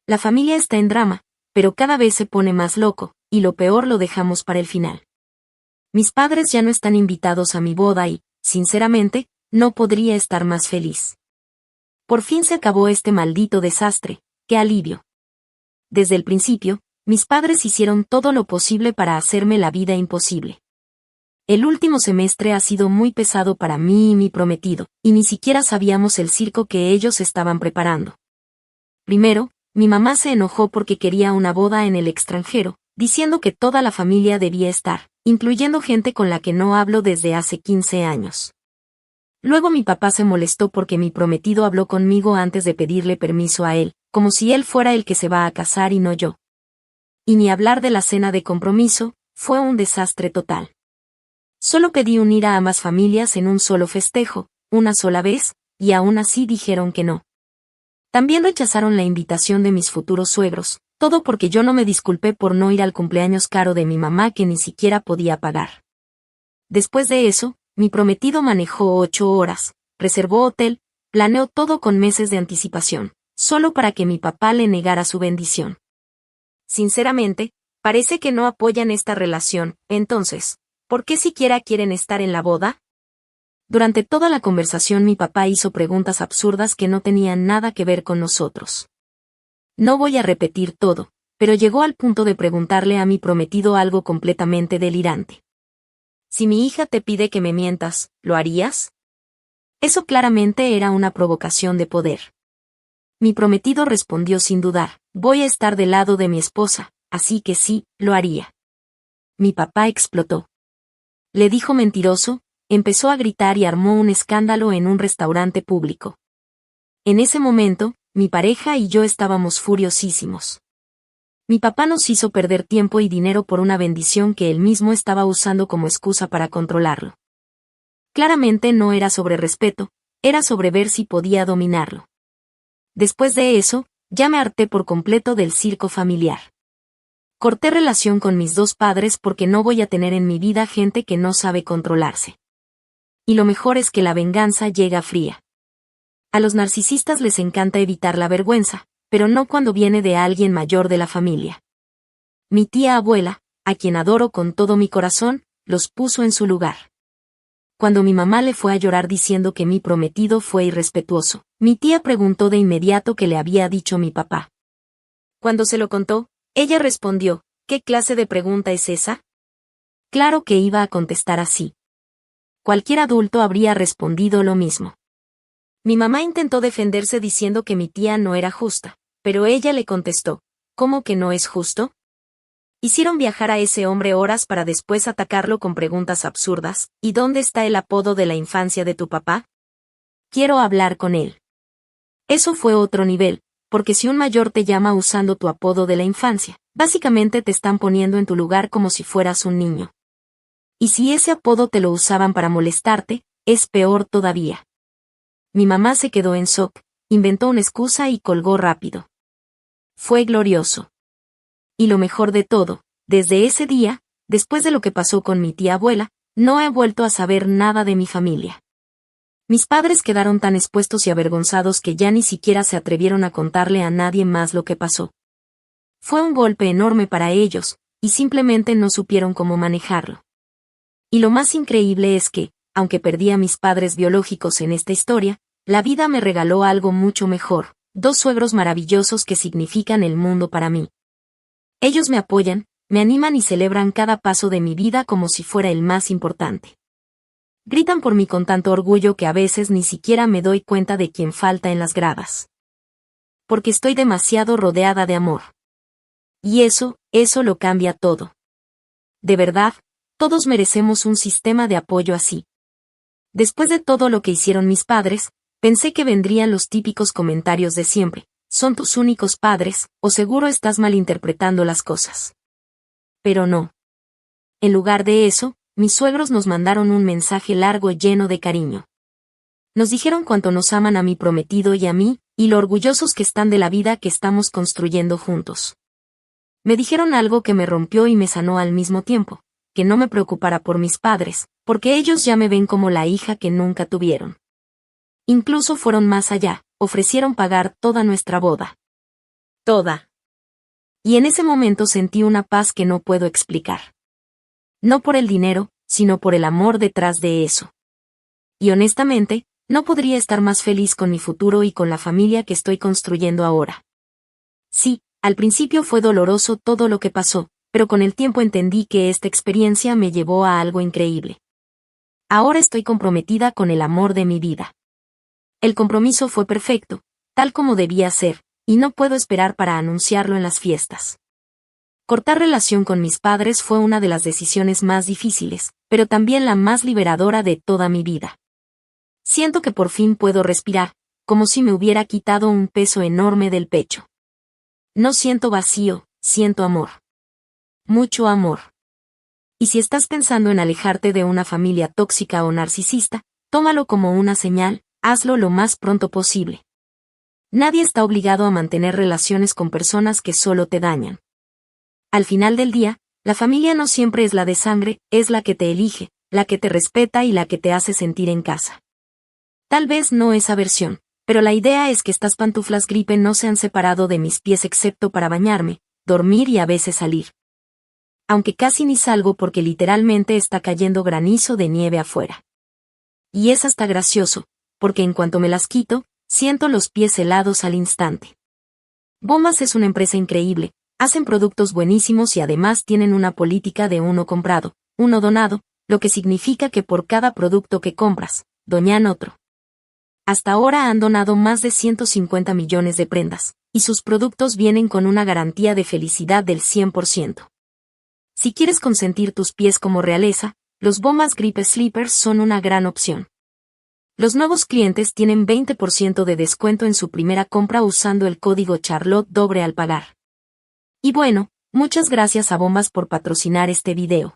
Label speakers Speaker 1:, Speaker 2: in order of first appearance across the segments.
Speaker 1: La familia está en drama, pero cada vez se pone más loco, y lo peor lo dejamos para el final. Mis padres ya no están invitados a mi boda y, sinceramente, no podría estar más feliz. Por fin se acabó este maldito desastre, qué alivio. Desde el principio, mis padres hicieron todo lo posible para hacerme la vida imposible. El último semestre ha sido muy pesado para mí y mi prometido, y ni siquiera sabíamos el circo que ellos estaban preparando. Primero, mi mamá se enojó porque quería una boda en el extranjero, diciendo que toda la familia debía estar, incluyendo gente con la que no hablo desde hace 15 años. Luego mi papá se molestó porque mi prometido habló conmigo antes de pedirle permiso a él, como si él fuera el que se va a casar y no yo. Y ni hablar de la cena de compromiso, fue un desastre total. Solo pedí unir a ambas familias en un solo festejo, una sola vez, y aún así dijeron que no. También rechazaron la invitación de mis futuros suegros, todo porque yo no me disculpé por no ir al cumpleaños caro de mi mamá que ni siquiera podía pagar. Después de eso, mi prometido manejó 8 horas, reservó hotel, planeó todo con meses de anticipación, solo para que mi papá le negara su bendición. Sinceramente, parece que no apoyan esta relación, entonces, ¿por qué siquiera quieren estar en la boda? Durante toda la conversación mi papá hizo preguntas absurdas que no tenían nada que ver con nosotros. No voy a repetir todo, pero llegó al punto de preguntarle a mi prometido algo completamente delirante. Si mi hija te pide que me mientas, ¿lo harías? Eso claramente era una provocación de poder. Mi prometido respondió sin dudar, voy a estar del lado de mi esposa, así que sí, lo haría. Mi papá explotó. Le dijo mentiroso, empezó a gritar y armó un escándalo en un restaurante público. En ese momento, mi pareja y yo estábamos furiosísimos. Mi papá nos hizo perder tiempo y dinero por una bendición que él mismo estaba usando como excusa para controlarlo. Claramente no era sobre respeto, era sobre ver si podía dominarlo. Después de eso, ya me harté por completo del circo familiar. Corté relación con mis dos padres porque no voy a tener en mi vida gente que no sabe controlarse. Y lo mejor es que la venganza llega fría. A los narcisistas les encanta evitar la vergüenza, pero no cuando viene de alguien mayor de la familia. Mi tía abuela, a quien adoro con todo mi corazón, los puso en su lugar. Cuando mi mamá le fue a llorar diciendo que mi prometido fue irrespetuoso, mi tía preguntó de inmediato qué le había dicho mi papá. Cuando se lo contó, ella respondió, ¿qué clase de pregunta es esa? Claro que iba a contestar así. Cualquier adulto habría respondido lo mismo. Mi mamá intentó defenderse diciendo que mi tía no era justa, pero ella le contestó, ¿cómo que no es justo? Hicieron viajar a ese hombre horas para después atacarlo con preguntas absurdas, ¿y dónde está el apodo de la infancia de tu papá? Quiero hablar con él. Eso fue otro nivel, porque si un mayor te llama usando tu apodo de la infancia, básicamente te están poniendo en tu lugar como si fueras un niño. Y si ese apodo te lo usaban para molestarte, es peor todavía. Mi mamá se quedó en shock, inventó una excusa y colgó rápido. Fue glorioso. Y lo mejor de todo, desde ese día, después de lo que pasó con mi tía abuela, no he vuelto a saber nada de mi familia. Mis padres quedaron tan expuestos y avergonzados que ya ni siquiera se atrevieron a contarle a nadie más lo que pasó. Fue un golpe enorme para ellos, y simplemente no supieron cómo manejarlo. Y lo más increíble es que, aunque perdí a mis padres biológicos en esta historia, la vida me regaló algo mucho mejor, 2 suegros maravillosos que significan el mundo para mí. Ellos me apoyan, me animan y celebran cada paso de mi vida como si fuera el más importante. Gritan por mí con tanto orgullo que a veces ni siquiera me doy cuenta de quién falta en las gradas. Porque estoy demasiado rodeada de amor. Y eso lo cambia todo. De verdad, todos merecemos un sistema de apoyo así. Después de todo lo que hicieron mis padres, pensé que vendrían los típicos comentarios de siempre, son tus únicos padres, o seguro estás malinterpretando las cosas. Pero no. En lugar de eso, mis suegros nos mandaron un mensaje largo lleno de cariño. Nos dijeron cuánto nos aman a mi prometido y a mí, y lo orgullosos que están de la vida que estamos construyendo juntos. Me dijeron algo que me rompió y me sanó al mismo tiempo, que no me preocupara por mis padres, porque ellos ya me ven como la hija que nunca tuvieron. Incluso fueron más allá, ofrecieron pagar toda nuestra boda. Toda. Y en ese momento sentí una paz que no puedo explicar. No por el dinero, sino por el amor detrás de eso. Y honestamente, no podría estar más feliz con mi futuro y con la familia que estoy construyendo ahora. Sí, al principio fue doloroso todo lo que pasó, pero con el tiempo entendí que esta experiencia me llevó a algo increíble. Ahora estoy comprometida con el amor de mi vida. El compromiso fue perfecto, tal como debía ser, y no puedo esperar para anunciarlo en las fiestas. Cortar relación con mis padres fue una de las decisiones más difíciles, pero también la más liberadora de toda mi vida. Siento que por fin puedo respirar, como si me hubiera quitado un peso enorme del pecho. No siento vacío, siento amor. Mucho amor. Y si estás pensando en alejarte de una familia tóxica o narcisista, tómalo como una señal, hazlo lo más pronto posible. Nadie está obligado a mantener relaciones con personas que solo te dañan. Al final del día, la familia no siempre es la de sangre, es la que te elige, la que te respeta y la que te hace sentir en casa. Tal vez no esa versión, pero la idea es que estas pantuflas gripe no se han separado de mis pies excepto para bañarme, dormir y a veces salir. Aunque casi ni salgo porque literalmente está cayendo granizo de nieve afuera. Y es hasta gracioso, porque en cuanto me las quito, siento los pies helados al instante. Bombas es una empresa increíble, hacen productos buenísimos y además tienen una política de uno comprado, uno donado, lo que significa que por cada producto que compras, donan otro. Hasta ahora han donado más de 150 millones de prendas, y sus productos vienen con una garantía de felicidad del 100%. Si quieres consentir tus pies como realeza, los Bombas Grip Slippers son una gran opción. Los nuevos clientes tienen 20% de descuento en su primera compra usando el código Charlotte Dobre al pagar. Y bueno, muchas gracias a Bombas por patrocinar este video.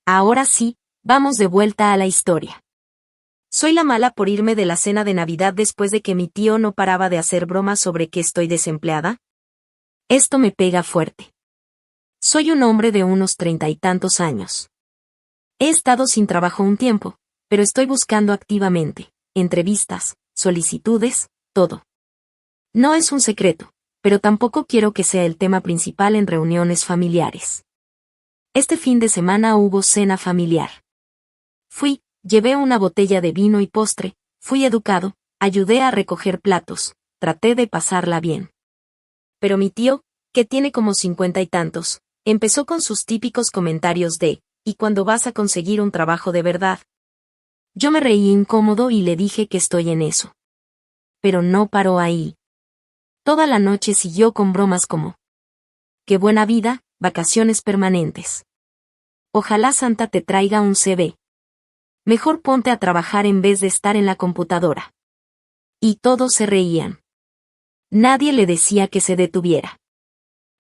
Speaker 1: Ahora sí, vamos de vuelta a la historia. Soy la mala por irme de la cena de Navidad después de que mi tío no paraba de hacer bromas sobre que estoy desempleada. Esto me pega fuerte. Soy un hombre de unos 30 y tantos años. He estado sin trabajo un tiempo, pero estoy buscando activamente, entrevistas, solicitudes, todo. No es un secreto, pero tampoco quiero que sea el tema principal en reuniones familiares. Este fin de semana hubo cena familiar. Llevé una botella de vino y postre, fui educado, ayudé a recoger platos, traté de pasarla bien. Pero mi tío, que tiene como 50 y tantos, empezó con sus típicos comentarios de, ¿y cuándo vas a conseguir un trabajo de verdad? Yo me reí incómodo y le dije que estoy en eso. Pero no paró ahí. Toda la noche siguió con bromas como: qué buena vida, vacaciones permanentes. Ojalá Santa te traiga un CV. Mejor ponte a trabajar en vez de estar en la computadora. Y todos se reían. Nadie le decía que se detuviera.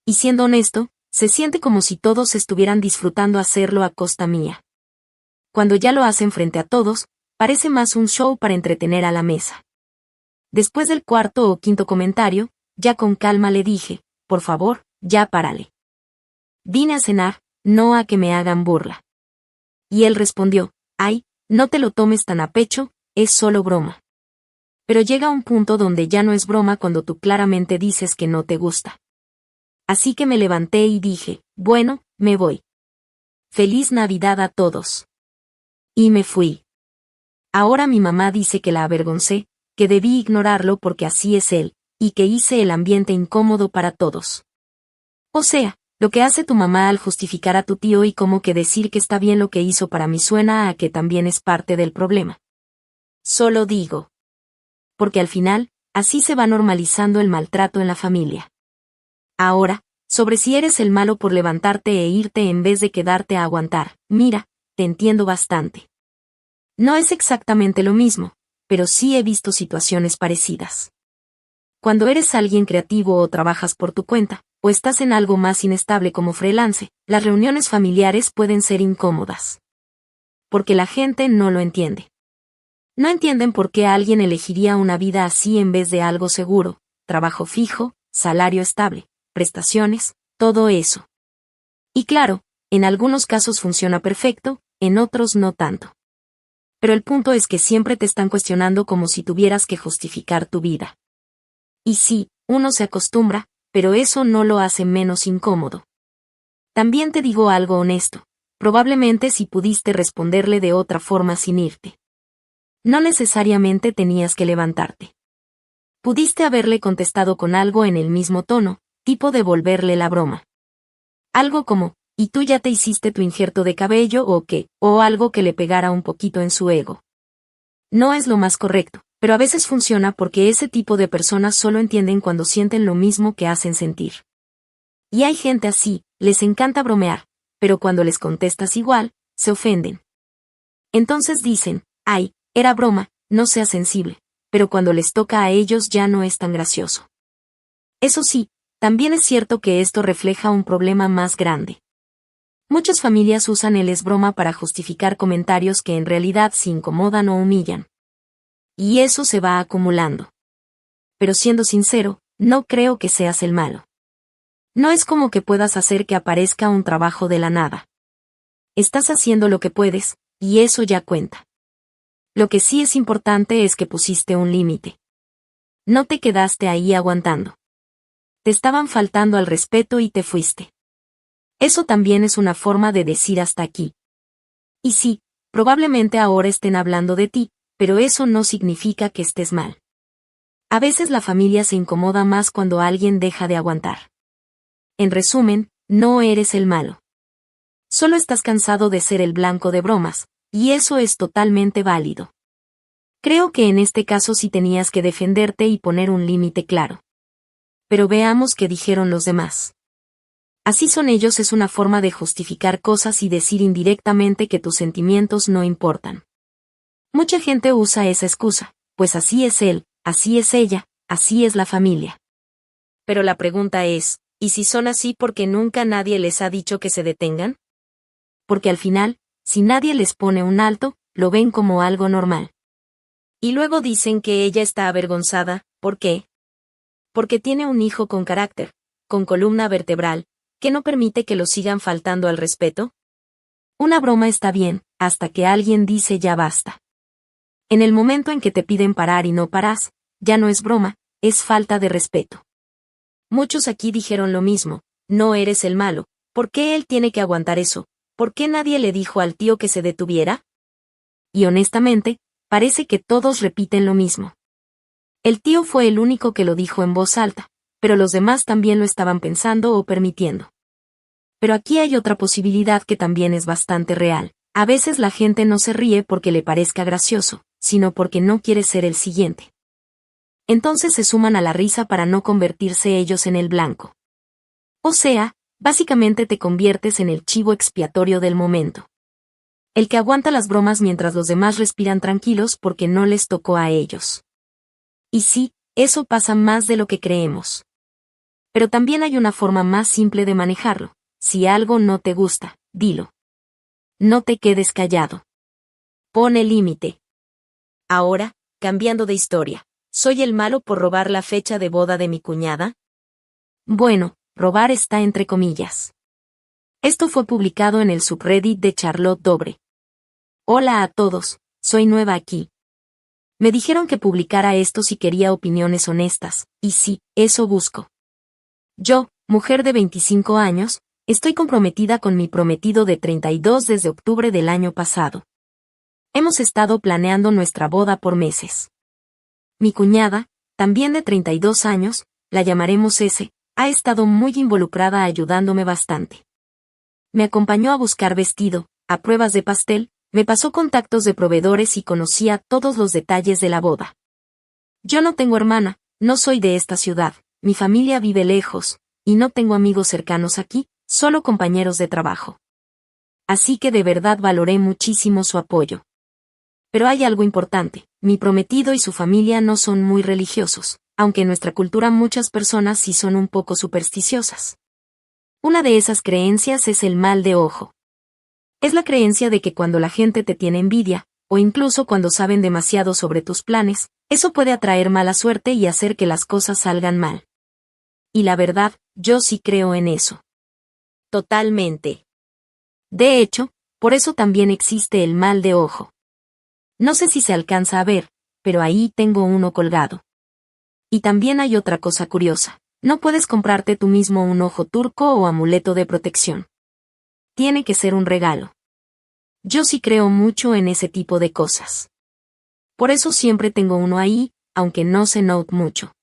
Speaker 1: Y siendo honesto, se siente como si todos estuvieran disfrutando hacerlo a costa mía. Cuando ya lo hacen frente a todos, parece más un show para entretener a la mesa. Después del cuarto o quinto comentario, ya con calma le dije, por favor, ya párale. Vine a cenar, no a que me hagan burla. Y él respondió, ay, no te lo tomes tan a pecho, es solo broma. Pero llega un punto donde ya no es broma cuando tú claramente dices que no te gusta. Así que me levanté y dije, bueno, me voy. Feliz Navidad a todos. Y me fui. Ahora mi mamá dice que la avergoncé, que debí ignorarlo porque así es él, y que hice el ambiente incómodo para todos. O sea, lo que hace tu mamá al justificar a tu tío y como que decir que está bien lo que hizo para mí suena a que también es parte del problema. Solo digo. Porque al final, así se va normalizando el maltrato en la familia. Ahora, sobre si eres el malo por levantarte e irte en vez de quedarte a aguantar, mira, te entiendo bastante. No es exactamente lo mismo, pero sí he visto situaciones parecidas. Cuando eres alguien creativo o trabajas por tu cuenta, o estás en algo más inestable como freelance, las reuniones familiares pueden ser incómodas. Porque la gente no lo entiende. No entienden por qué alguien elegiría una vida así en vez de algo seguro, trabajo fijo, salario estable, prestaciones, todo eso. Y claro, en algunos casos funciona perfecto, en otros no tanto. Pero el punto es que siempre te están cuestionando como si tuvieras que justificar tu vida. Y sí, uno se acostumbra, pero eso no lo hace menos incómodo. También te digo algo honesto. Probablemente si pudiste responderle de otra forma sin irte. No necesariamente tenías que levantarte. Pudiste haberle contestado con algo en el mismo tono, tipo devolverle la broma. Algo como, ¿y tú ya te hiciste tu injerto de cabello o qué? O algo que le pegara un poquito en su ego. No es lo más correcto, pero a veces funciona porque ese tipo de personas solo entienden cuando sienten lo mismo que hacen sentir. Y hay gente así, les encanta bromear, pero cuando les contestas igual, se ofenden. Entonces dicen, ay, era broma, no seas sensible, pero cuando les toca a ellos ya no es tan gracioso. Eso sí, también es cierto que esto refleja un problema más grande. Muchas familias usan el es broma para justificar comentarios que en realidad se incomodan o humillan. Y eso se va acumulando. Pero siendo sincero, no creo que seas el malo. No es como que puedas hacer que aparezca un trabajo de la nada. Estás haciendo lo que puedes, y eso ya cuenta. Lo que sí es importante es que pusiste un límite. No te quedaste ahí aguantando. Te estaban faltando al respeto y te fuiste. Eso también es una forma de decir hasta aquí. Y sí, probablemente ahora estén hablando de ti, pero eso no significa que estés mal. A veces la familia se incomoda más cuando alguien deja de aguantar. En resumen, no eres el malo. Solo estás cansado de ser el blanco de bromas, y eso es totalmente válido. Creo que en este caso sí tenías que defenderte y poner un límite claro. Pero veamos qué dijeron los demás. Así son ellos es una forma de justificar cosas y decir indirectamente que tus sentimientos no importan. Mucha gente usa esa excusa, pues así es él, así es ella, así es la familia. Pero la pregunta es, ¿y si son así porque nunca nadie les ha dicho que se detengan? Porque al final, si nadie les pone un alto, lo ven como algo normal. Y luego dicen que ella está avergonzada, ¿por qué? Porque tiene un hijo con carácter, con columna vertebral, que no permite que lo sigan faltando al respeto. Una broma está bien, hasta que alguien dice ya basta. En el momento en que te piden parar y no paras, ya no es broma, es falta de respeto. Muchos aquí dijeron lo mismo, no eres el malo, ¿por qué él tiene que aguantar eso? ¿Por qué nadie le dijo al tío que se detuviera? Y honestamente, parece que todos repiten lo mismo. El tío fue el único que lo dijo en voz alta, pero los demás también lo estaban pensando o permitiendo. Pero aquí hay otra posibilidad que también es bastante real. A veces la gente no se ríe porque le parezca gracioso, sino porque no quiere ser el siguiente. Entonces se suman a la risa para no convertirse ellos en el blanco. O sea, básicamente te conviertes en el chivo expiatorio del momento. El que aguanta las bromas mientras los demás respiran tranquilos porque no les tocó a ellos. Y sí, eso pasa más de lo que creemos. Pero también hay una forma más simple de manejarlo. Si algo no te gusta, dilo. No te quedes callado. Pone límite. Ahora, cambiando de historia, ¿soy el malo por robar la fecha de boda de mi cuñada? Bueno, robar está entre comillas. Esto fue publicado en el subreddit de Charlotte Dobre. Hola a todos, soy nueva aquí. Me dijeron que publicara esto si quería opiniones honestas, y sí, eso busco. Yo, mujer de 25 años, estoy comprometida con mi prometido de 32 desde octubre del año pasado. Hemos estado planeando nuestra boda por meses. Mi cuñada, también de 32 años, la llamaremos S, ha estado muy involucrada ayudándome bastante. Me acompañó a buscar vestido, a pruebas de pastel, me pasó contactos de proveedores y conocía todos los detalles de la boda. Yo no tengo hermana, no soy de esta ciudad, mi familia vive lejos, y no tengo amigos cercanos aquí, solo compañeros de trabajo. Así que de verdad valoré muchísimo su apoyo. Pero hay algo importante, mi prometido y su familia no son muy religiosos, aunque en nuestra cultura muchas personas sí son un poco supersticiosas. Una de esas creencias es el mal de ojo. Es la creencia de que cuando la gente te tiene envidia, o incluso cuando saben demasiado sobre tus planes, eso puede atraer mala suerte y hacer que las cosas salgan mal. Y la verdad, yo sí creo en eso. Totalmente. De hecho, por eso también existe el mal de ojo. No sé si se alcanza a ver, pero ahí tengo uno colgado. Y también hay otra cosa curiosa, No puedes comprarte tú mismo un ojo turco o amuleto de protección. Tiene que ser un regalo. Yo sí creo mucho en ese tipo de cosas. Por eso siempre tengo uno ahí, aunque no se note mucho.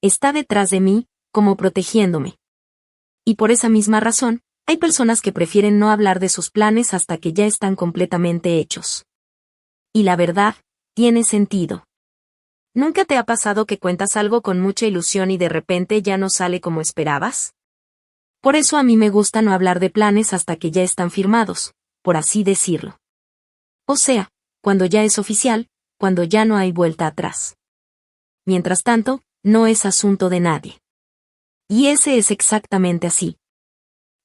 Speaker 1: Está detrás de mí, como protegiéndome. Y por esa misma razón, hay personas que prefieren no hablar de sus planes hasta que ya están completamente hechos. Y la verdad, tiene sentido. ¿Nunca te ha pasado que cuentas algo con mucha ilusión y de repente ya no sale como esperabas? Por eso a mí me gusta no hablar de planes hasta que ya están firmados, por así decirlo. O sea, cuando ya es oficial, cuando ya no hay vuelta atrás. Mientras tanto, no es asunto de nadie. Y ese es exactamente así.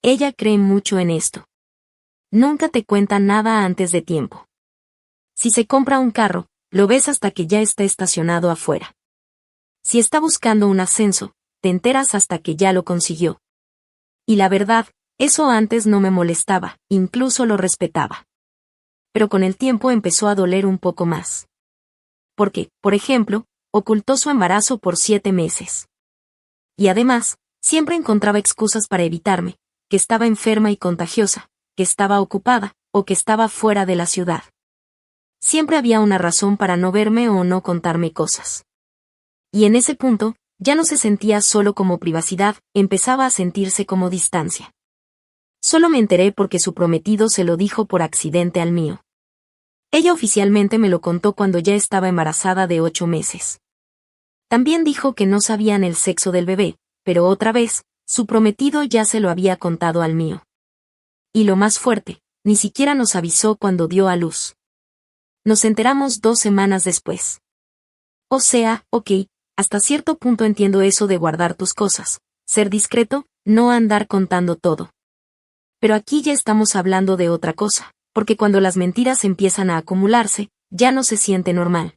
Speaker 1: Ella cree mucho en esto. Nunca te cuenta nada antes de tiempo. Si se compra un carro, lo ves hasta que ya está estacionado afuera. Si está buscando un ascenso, te enteras hasta que ya lo consiguió. Y la verdad, eso antes no me molestaba, incluso lo respetaba. Pero con el tiempo empezó a doler un poco más. Porque, por ejemplo, ocultó su embarazo por 7 meses. Y además, siempre encontraba excusas para evitarme, que estaba enferma y contagiosa, que estaba ocupada, o que estaba fuera de la ciudad. Siempre había una razón para no verme o no contarme cosas. Y en ese punto, ya no se sentía solo como privacidad, empezaba a sentirse como distancia. Solo me enteré porque su prometido se lo dijo por accidente al mío. Ella oficialmente me lo contó cuando ya estaba embarazada de 8 meses. También dijo que no sabían el sexo del bebé, pero otra vez, su prometido ya se lo había contado al mío. Y lo más fuerte, ni siquiera nos avisó cuando dio a luz. Nos enteramos 2 semanas después. O sea, ok, hasta cierto punto entiendo eso de guardar tus cosas, ser discreto, no andar contando todo. Pero aquí ya estamos hablando de otra cosa, porque cuando las mentiras empiezan a acumularse, ya no se siente normal.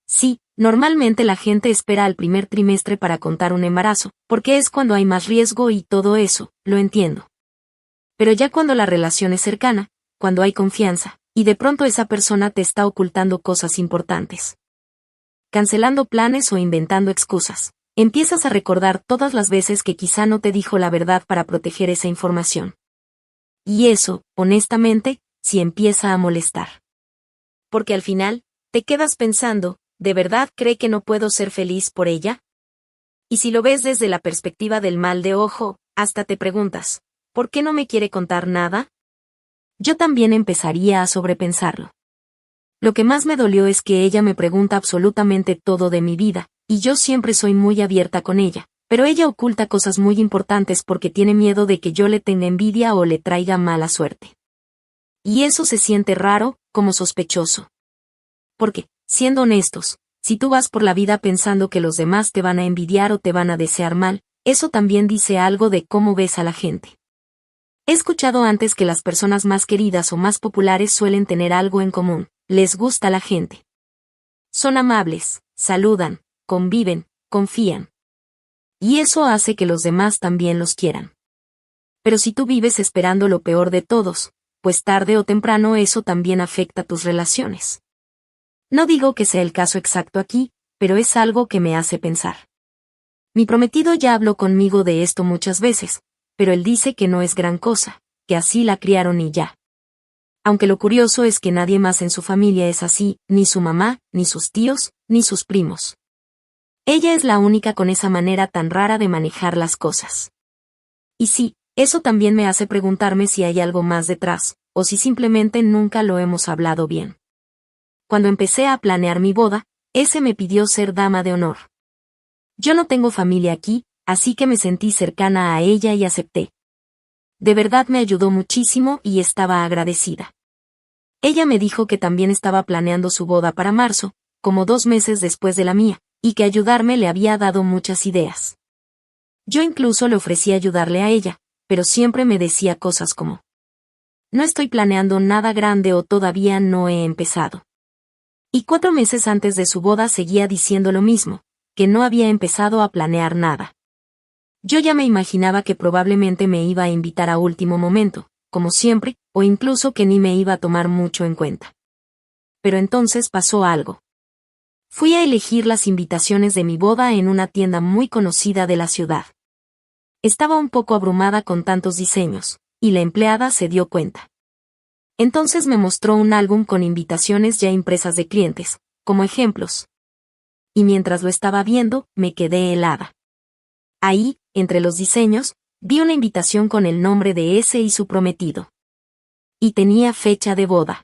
Speaker 1: Sí, normalmente la gente espera al primer trimestre para contar un embarazo, porque es cuando hay más riesgo y todo eso, lo entiendo. Pero ya cuando la relación es cercana, cuando hay confianza, y de pronto esa persona te está ocultando cosas importantes, cancelando planes o inventando excusas, empiezas a recordar todas las veces que quizá no te dijo la verdad para proteger esa información. Y eso, honestamente, sí empieza a molestar. Porque al final, te quedas pensando, ¿de verdad cree que no puedo ser feliz por ella? Y si lo ves desde la perspectiva del mal de ojo, hasta te preguntas, ¿por qué no me quiere contar nada? Yo también empezaría a sobrepensarlo. Lo que más me dolió es que ella me pregunta absolutamente todo de mi vida, y yo siempre soy muy abierta con ella, pero ella oculta cosas muy importantes porque tiene miedo de que yo le tenga envidia o le traiga mala suerte. Y eso se siente raro, como sospechoso. Porque, siendo honestos, si tú vas por la vida pensando que los demás te van a envidiar o te van a desear mal, eso también dice algo de cómo ves a la gente. He escuchado antes que las personas más queridas o más populares suelen tener algo en común, les gusta la gente. Son amables, saludan, conviven, confían. Y eso hace que los demás también los quieran. Pero si tú vives esperando lo peor de todos, pues tarde o temprano eso también afecta tus relaciones. No digo que sea el caso exacto aquí, pero es algo que me hace pensar. Mi prometido ya habló conmigo de esto muchas veces, pero él dice que no es gran cosa, que así la criaron y ya. Aunque lo curioso es que nadie más en su familia es así, ni su mamá, ni sus tíos, ni sus primos. Ella es la única con esa manera tan rara de manejar las cosas. Y sí, eso también me hace preguntarme si hay algo más detrás, o si simplemente nunca lo hemos hablado bien. Cuando empecé a planear mi boda, ese me pidió ser dama de honor. Yo no tengo familia aquí, así que me sentí cercana a ella y acepté. De verdad me ayudó muchísimo y estaba agradecida. Ella me dijo que también estaba planeando su boda para marzo, como 2 meses después de la mía, y que ayudarme le había dado muchas ideas. Yo incluso le ofrecí ayudarle a ella, pero siempre me decía cosas como: no estoy planeando nada grande o todavía no he empezado. Y 4 meses antes de su boda seguía diciendo lo mismo, que no había empezado a planear nada. Yo ya me imaginaba que probablemente me iba a invitar a último momento, como siempre, o incluso que ni me iba a tomar mucho en cuenta. Pero entonces pasó algo. Fui a elegir las invitaciones de mi boda en una tienda muy conocida de la ciudad. Estaba un poco abrumada con tantos diseños, y la empleada se dio cuenta. Entonces me mostró un álbum con invitaciones ya impresas de clientes, como ejemplos. Y mientras lo estaba viendo, me quedé helada. Ahí, entre los diseños, vi una invitación con el nombre de ese y su prometido. Y tenía fecha de boda.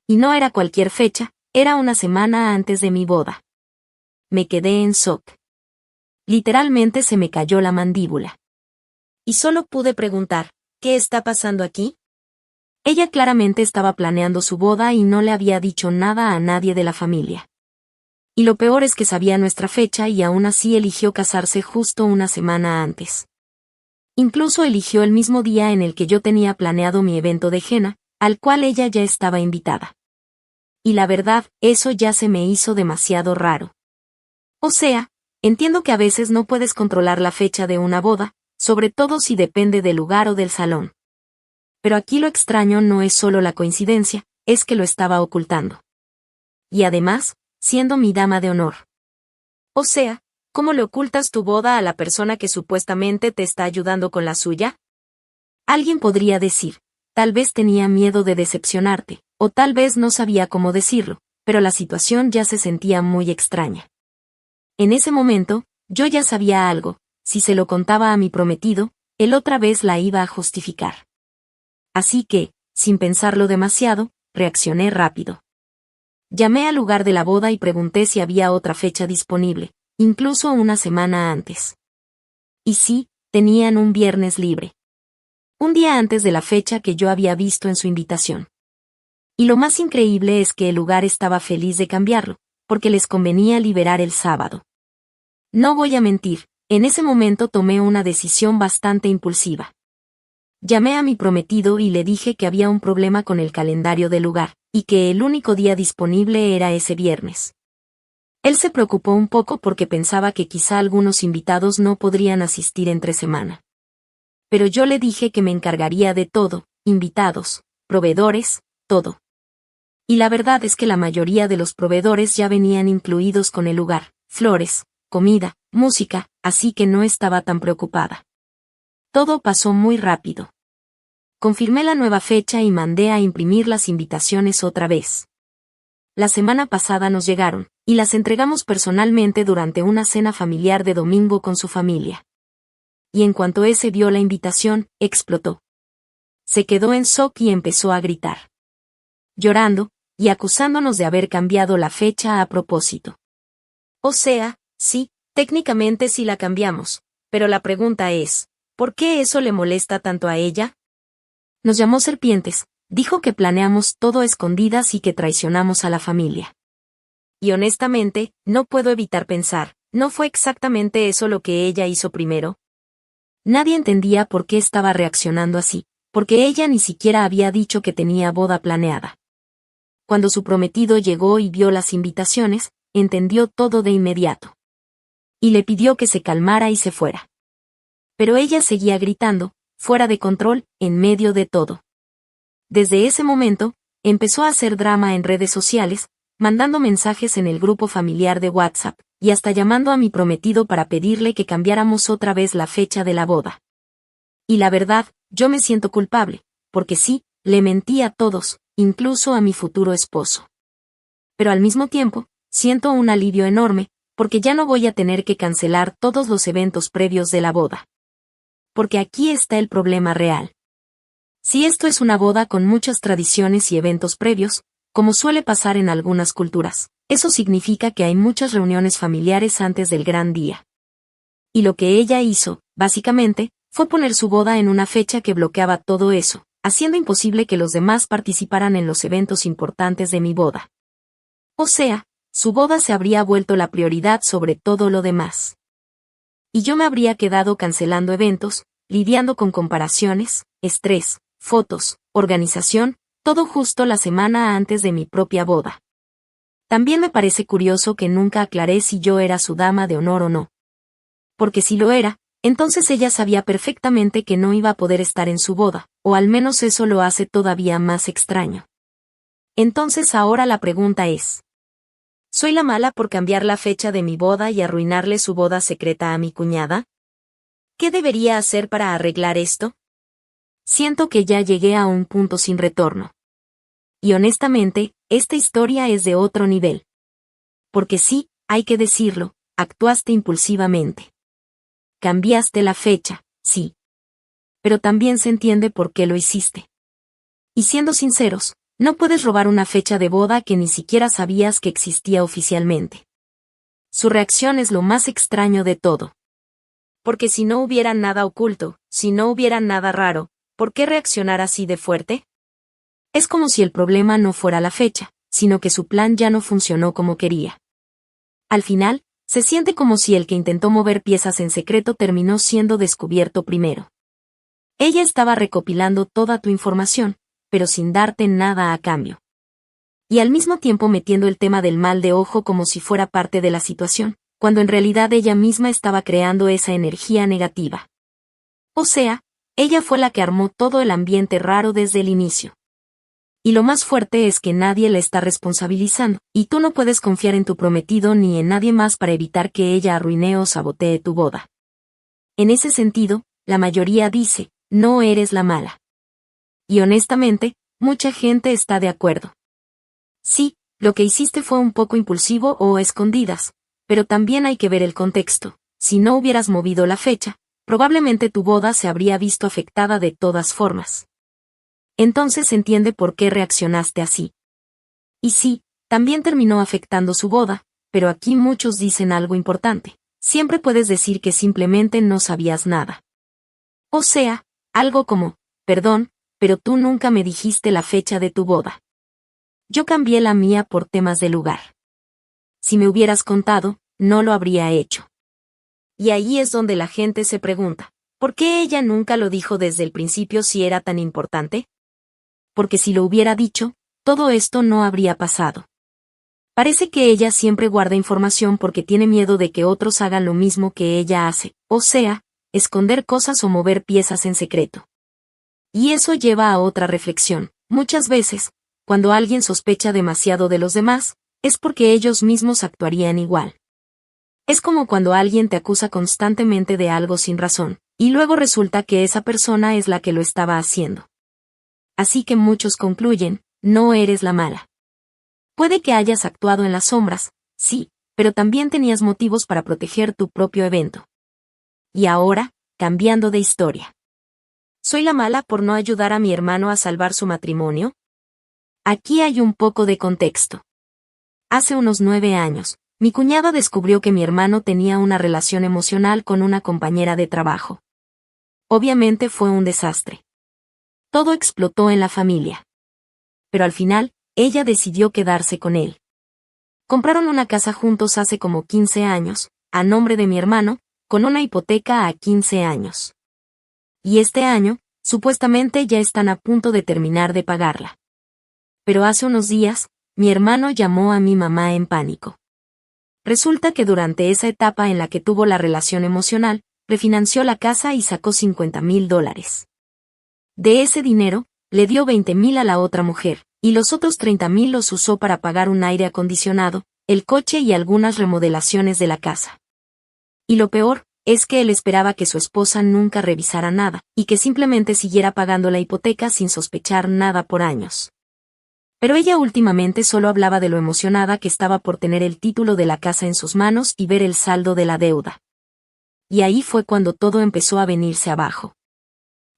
Speaker 1: Y no era cualquier fecha, era una semana antes de mi boda. Me quedé en shock. Literalmente se me cayó la mandíbula. Y solo pude preguntar, ¿qué está pasando aquí? Ella claramente estaba planeando su boda y no le había dicho nada a nadie de la familia. Y lo peor es que sabía nuestra fecha y aún así eligió casarse justo una semana antes. Incluso eligió el mismo día en el que yo tenía planeado mi evento de henna, al cual ella ya estaba invitada. Y la verdad, eso ya se me hizo demasiado raro. O sea, entiendo que a veces no puedes controlar la fecha de una boda, sobre todo si depende del lugar o del salón. Pero aquí lo extraño no es solo la coincidencia, es que lo estaba ocultando. Y además, siendo mi dama de honor. O sea, ¿cómo le ocultas tu boda a la persona que supuestamente te está ayudando con la suya? Alguien podría decir, tal vez tenía miedo de decepcionarte, o tal vez no sabía cómo decirlo, pero la situación ya se sentía muy extraña. En ese momento, yo ya sabía algo, si se lo contaba a mi prometido, él otra vez la iba a justificar. Así que, sin pensarlo demasiado, reaccioné rápido. Llamé al lugar de la boda y pregunté si había otra fecha disponible, incluso una semana antes. Y sí, tenían un viernes libre. Un día antes de la fecha que yo había visto en su invitación. Y lo más increíble es que el lugar estaba feliz de cambiarlo, porque les convenía liberar el sábado. No voy a mentir, en ese momento tomé una decisión bastante impulsiva. Llamé a mi prometido y le dije que había un problema con el calendario del lugar, y que el único día disponible era ese viernes. Él se preocupó un poco porque pensaba que quizá algunos invitados no podrían asistir entre semana. Pero yo le dije que me encargaría de todo, invitados, proveedores, todo. Y la verdad es que la mayoría de los proveedores ya venían incluidos con el lugar, flores, comida, música, así que no estaba tan preocupada. Todo pasó muy rápido. Confirmé la nueva fecha y mandé a imprimir las invitaciones otra vez. La semana pasada nos llegaron, y las entregamos personalmente durante una cena familiar de domingo con su familia. Y en cuanto ese vio la invitación, explotó. Se quedó en shock y empezó a gritar. Llorando, y acusándonos de haber cambiado la fecha a propósito. O sea, sí, técnicamente sí la cambiamos, pero la pregunta es, ¿por qué eso le molesta tanto a ella? Nos llamó serpientes, dijo que planeamos todo a escondidas y que traicionamos a la familia. Y honestamente, no puedo evitar pensar, ¿no fue exactamente eso lo que ella hizo primero? Nadie entendía por qué estaba reaccionando así, porque ella ni siquiera había dicho que tenía boda planeada. Cuando su prometido llegó y vio las invitaciones, entendió todo de inmediato. Y le pidió que se calmara y se fuera. Pero ella seguía gritando, fuera de control, en medio de todo. Desde ese momento, empezó a hacer drama en redes sociales, mandando mensajes en el grupo familiar de WhatsApp, y hasta llamando a mi prometido para pedirle que cambiáramos otra vez la fecha de la boda. Y la verdad, yo me siento culpable, porque sí, le mentí a todos, incluso a mi futuro esposo. Pero al mismo tiempo, siento un alivio enorme, porque ya no voy a tener que cancelar todos los eventos previos de la boda. Porque aquí está el problema real. Si esto es una boda con muchas tradiciones y eventos previos, como suele pasar en algunas culturas, eso significa que hay muchas reuniones familiares antes del gran día. Y lo que ella hizo, básicamente, fue poner su boda en una fecha que bloqueaba todo eso, haciendo imposible que los demás participaran en los eventos importantes de mi boda. O sea, su boda se habría vuelto la prioridad sobre todo lo demás. Y yo me habría quedado cancelando eventos, lidiando con comparaciones, estrés, fotos, organización, todo justo la semana antes de mi propia boda. También me parece curioso que nunca aclaré si yo era su dama de honor o no. Porque si lo era, entonces ella sabía perfectamente que no iba a poder estar en su boda, o al menos eso lo hace todavía más extraño. Entonces ahora la pregunta es: ¿Soy la mala por cambiar la fecha de mi boda y arruinarle su boda secreta a mi cuñada? ¿Qué debería hacer para arreglar esto? Siento que ya llegué a un punto sin retorno. Y honestamente, esta historia es de otro nivel. Porque sí, hay que decirlo, actuaste impulsivamente. Cambiaste la fecha, sí. Pero también se entiende por qué lo hiciste. Y siendo sinceros, no puedes robar una fecha de boda que ni siquiera sabías que existía oficialmente. Su reacción es lo más extraño de todo. Porque si no hubiera nada oculto, si no hubiera nada raro, ¿por qué reaccionar así de fuerte? Es como si el problema no fuera la fecha, sino que su plan ya no funcionó como quería. Al final, se siente como si el que intentó mover piezas en secreto terminó siendo descubierto primero. Ella estaba recopilando toda tu información, pero sin darte nada a cambio. Y al mismo tiempo metiendo el tema del mal de ojo como si fuera parte de la situación, cuando en realidad ella misma estaba creando esa energía negativa. O sea, ella fue la que armó todo el ambiente raro desde el inicio. Y lo más fuerte es que nadie la está responsabilizando, y tú no puedes confiar en tu prometido ni en nadie más para evitar que ella arruine o sabotee tu boda. En ese sentido, la mayoría dice, no eres la mala. Y honestamente, mucha gente está de acuerdo. Sí, lo que hiciste fue un poco impulsivo o a escondidas, pero también hay que ver el contexto. Si no hubieras movido la fecha, probablemente tu boda se habría visto afectada de todas formas. Entonces se entiende por qué reaccionaste así. Y sí, también terminó afectando su boda, pero aquí muchos dicen algo importante. Siempre puedes decir que simplemente no sabías nada. O sea, algo como, perdón, pero tú nunca me dijiste la fecha de tu boda. Yo cambié la mía por temas de lugar. Si me hubieras contado, no lo habría hecho. Y ahí es donde la gente se pregunta, ¿por qué ella nunca lo dijo desde el principio si era tan importante? Porque si lo hubiera dicho, todo esto no habría pasado. Parece que ella siempre guarda información porque tiene miedo de que otros hagan lo mismo que ella hace, o sea, esconder cosas o mover piezas en secreto. Y eso lleva a otra reflexión. Muchas veces, cuando alguien sospecha demasiado de los demás, es porque ellos mismos actuarían igual. Es como cuando alguien te acusa constantemente de algo sin razón, y luego resulta que esa persona es la que lo estaba haciendo. Así que muchos concluyen, no eres la mala. Puede que hayas actuado en las sombras, sí, pero también tenías motivos para proteger tu propio evento. Y ahora, cambiando de historia. ¿Soy la mala por no ayudar a mi hermano a salvar su matrimonio? Aquí hay un poco de contexto. Hace unos 9 años, mi cuñada descubrió que mi hermano tenía una relación emocional con una compañera de trabajo. Obviamente fue un desastre. Todo explotó en la familia. Pero al final, ella decidió quedarse con él. Compraron una casa juntos hace como 15 años, a nombre de mi hermano, con una hipoteca a 15 años. Y este año, supuestamente ya están a punto de terminar de pagarla. Pero hace unos días, mi hermano llamó a mi mamá en pánico. Resulta que durante esa etapa en la que tuvo la relación emocional, refinanció la casa y sacó $50,000. De ese dinero, le dio 20,000 a la otra mujer, y los otros 30,000 los usó para pagar un aire acondicionado, el coche y algunas remodelaciones de la casa. Y lo peor, es que él esperaba que su esposa nunca revisara nada, y que simplemente siguiera pagando la hipoteca sin sospechar nada por años. Pero ella últimamente solo hablaba de lo emocionada que estaba por tener el título de la casa en sus manos y ver el saldo de la deuda. Y ahí fue cuando todo empezó a venirse abajo.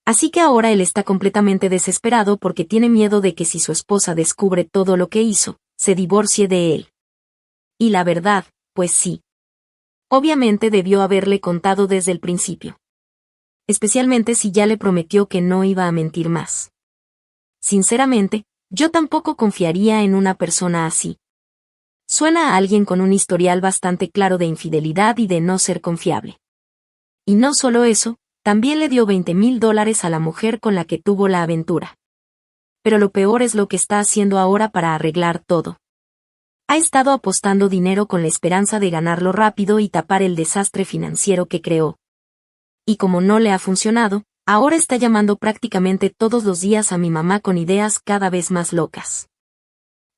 Speaker 1: Así que ahora él está completamente desesperado porque tiene miedo de que si su esposa descubre todo lo que hizo, se divorcie de él. Y la verdad, pues sí. Obviamente debió haberle contado desde el principio. Especialmente si ya le prometió que no iba a mentir más. Sinceramente, yo tampoco confiaría en una persona así. Suena a alguien con un historial bastante claro de infidelidad y de no ser confiable. Y no solo eso, también le dio $20,000 a la mujer con la que tuvo la aventura. Pero lo peor es lo que está haciendo ahora para arreglar todo. Ha estado apostando dinero con la esperanza de ganarlo rápido y tapar el desastre financiero que creó. Y como no le ha funcionado, ahora está llamando prácticamente todos los días a mi mamá con ideas cada vez más locas.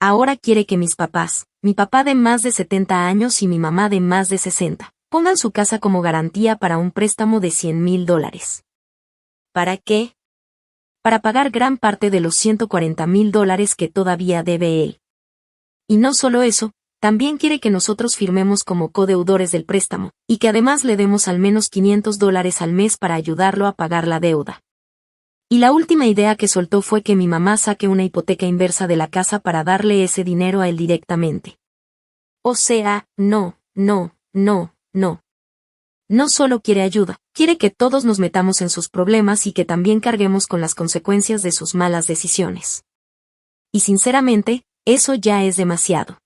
Speaker 1: Ahora quiere que mis papás, mi papá de más de 70 años y mi mamá de más de 60, pongan su casa como garantía para un préstamo de $100,000. ¿Para qué? Para pagar gran parte de los $140,000 que todavía debe él. Y no solo eso, también quiere que nosotros firmemos como codeudores del préstamo, y que además le demos al menos $500 al mes para ayudarlo a pagar la deuda. Y la última idea que soltó fue que mi mamá saque una hipoteca inversa de la casa para darle ese dinero a él directamente. O sea, no. No solo quiere ayuda, quiere que todos nos metamos en sus problemas y que también carguemos con las consecuencias de sus malas decisiones. Y sinceramente, eso ya es demasiado.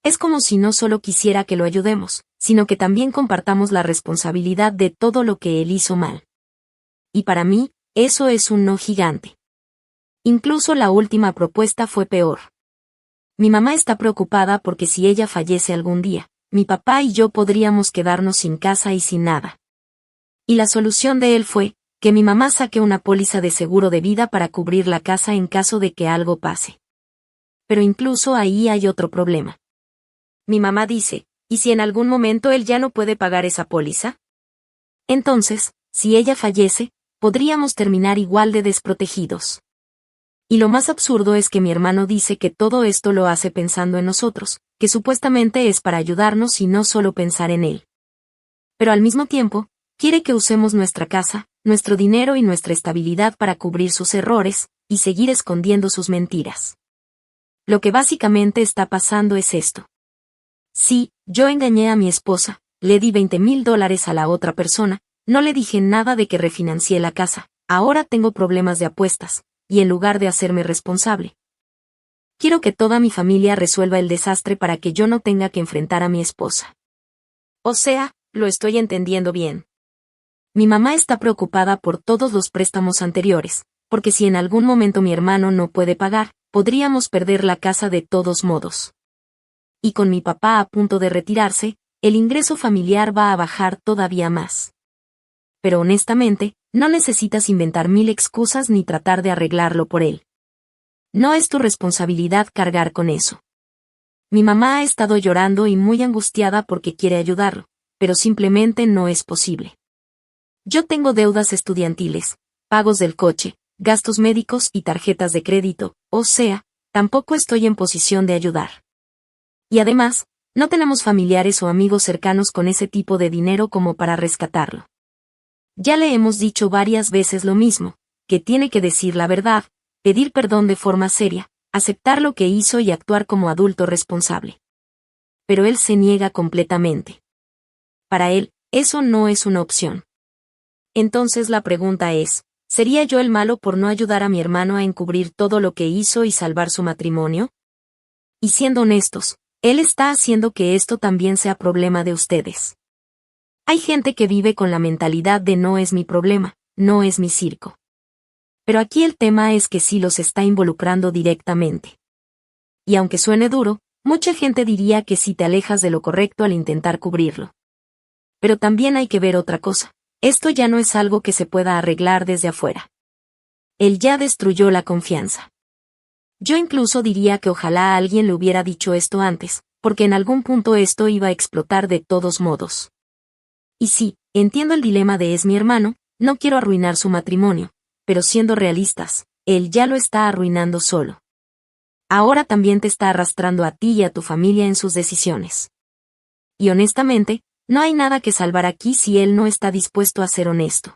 Speaker 1: Es como si no solo quisiera que lo ayudemos, sino que también compartamos la responsabilidad de todo lo que él hizo mal. Y para mí, eso es un no gigante. Incluso la última propuesta fue peor. Mi mamá está preocupada porque si ella fallece algún día, mi papá y yo podríamos quedarnos sin casa y sin nada. Y la solución de él fue que mi mamá saque una póliza de seguro de vida para cubrir la casa en caso de que algo pase. Pero incluso ahí hay otro problema. Mi mamá dice, ¿y si en algún momento él ya no puede pagar esa póliza? Entonces, si ella fallece, podríamos terminar igual de desprotegidos. Y lo más absurdo es que mi hermano dice que todo esto lo hace pensando en nosotros, que supuestamente es para ayudarnos y no solo pensar en él. Pero al mismo tiempo, quiere que usemos nuestra casa, nuestro dinero y nuestra estabilidad para cubrir sus errores, y seguir escondiendo sus mentiras. Lo que básicamente está pasando es esto. Sí, yo engañé a mi esposa, le di $20,000 a la otra persona, no le dije nada de que refinancié la casa, ahora tengo problemas de apuestas, y en lugar de hacerme responsable, quiero que toda mi familia resuelva el desastre para que yo no tenga que enfrentar a mi esposa. O sea, lo estoy entendiendo bien. Mi mamá está preocupada por todos los préstamos anteriores, porque si en algún momento mi hermano no puede pagar, podríamos perder la casa de todos modos. Y con mi papá a punto de retirarse, el ingreso familiar va a bajar todavía más. Pero honestamente, no necesitas inventar 1000 excusas ni tratar de arreglarlo por él. No es tu responsabilidad cargar con eso. Mi mamá ha estado llorando y muy angustiada porque quiere ayudarlo, pero simplemente no es posible. Yo tengo deudas estudiantiles, pagos del coche, gastos médicos y tarjetas de crédito, o sea, tampoco estoy en posición de ayudar. Y además, no tenemos familiares o amigos cercanos con ese tipo de dinero como para rescatarlo. Ya le hemos dicho varias veces lo mismo, que tiene que decir la verdad, pedir perdón de forma seria, aceptar lo que hizo y actuar como adulto responsable. Pero él se niega completamente. Para él, eso no es una opción. Entonces la pregunta es, ¿sería yo el malo por no ayudar a mi hermano a encubrir todo lo que hizo y salvar su matrimonio? Y siendo honestos, él está haciendo que esto también sea problema de ustedes. Hay gente que vive con la mentalidad de no es mi problema, no es mi circo. Pero aquí el tema es que sí los está involucrando directamente. Y aunque suene duro, mucha gente diría que sí te alejas de lo correcto al intentar cubrirlo. Pero también hay que ver otra cosa. Esto ya no es algo que se pueda arreglar desde afuera. Él ya destruyó la confianza. Yo incluso diría que ojalá alguien le hubiera dicho esto antes, porque en algún punto esto iba a explotar de todos modos. Y sí, entiendo el dilema de es mi hermano, no quiero arruinar su matrimonio, pero siendo realistas, él ya lo está arruinando solo. Ahora también te está arrastrando a ti y a tu familia en sus decisiones. Y honestamente, no hay nada que salvar aquí si él no está dispuesto a ser honesto.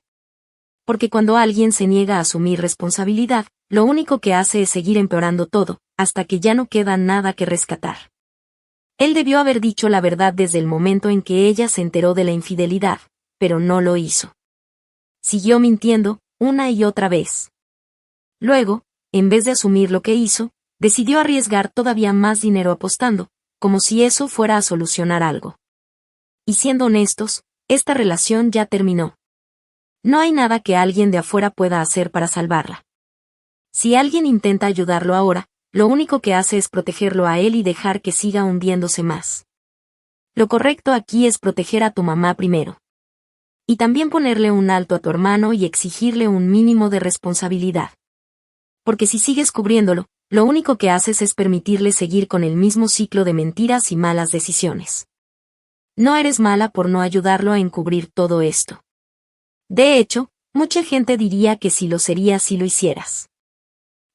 Speaker 1: Porque cuando alguien se niega a asumir responsabilidad, lo único que hace es seguir empeorando todo, hasta que ya no queda nada que rescatar. Él debió haber dicho la verdad desde el momento en que ella se enteró de la infidelidad, pero no lo hizo. Siguió mintiendo, una y otra vez. Luego, en vez de asumir lo que hizo, decidió arriesgar todavía más dinero apostando, como si eso fuera a solucionar algo. Y siendo honestos, esta relación ya terminó. No hay nada que alguien de afuera pueda hacer para salvarla. Si alguien intenta ayudarlo ahora, lo único que hace es protegerlo a él y dejar que siga hundiéndose más. Lo correcto aquí es proteger a tu mamá primero. Y también ponerle un alto a tu hermano y exigirle un mínimo de responsabilidad. Porque si sigues cubriéndolo, lo único que haces es permitirle seguir con el mismo ciclo de mentiras y malas decisiones. No eres mala por no ayudarlo a encubrir todo esto. De hecho, mucha gente diría que sí lo sería si lo hicieras.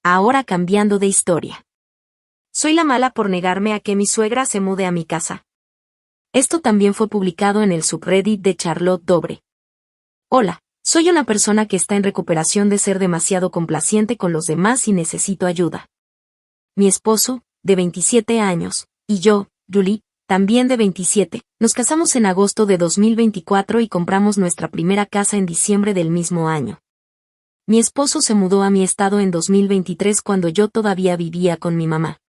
Speaker 1: Ahora cambiando de historia. ¿Soy la mala por negarme a que mi suegra se mude a mi casa? Esto también fue publicado en el subreddit de Charlotte Dobre. Hola, soy una persona que está en recuperación de ser demasiado complaciente con los demás y necesito ayuda. Mi esposo, de 27 años, y yo, Julie, también de 27, nos casamos en agosto de 2024 y compramos nuestra primera casa en diciembre del mismo año. Mi esposo se mudó a mi estado en 2023 cuando yo todavía vivía con mi mamá.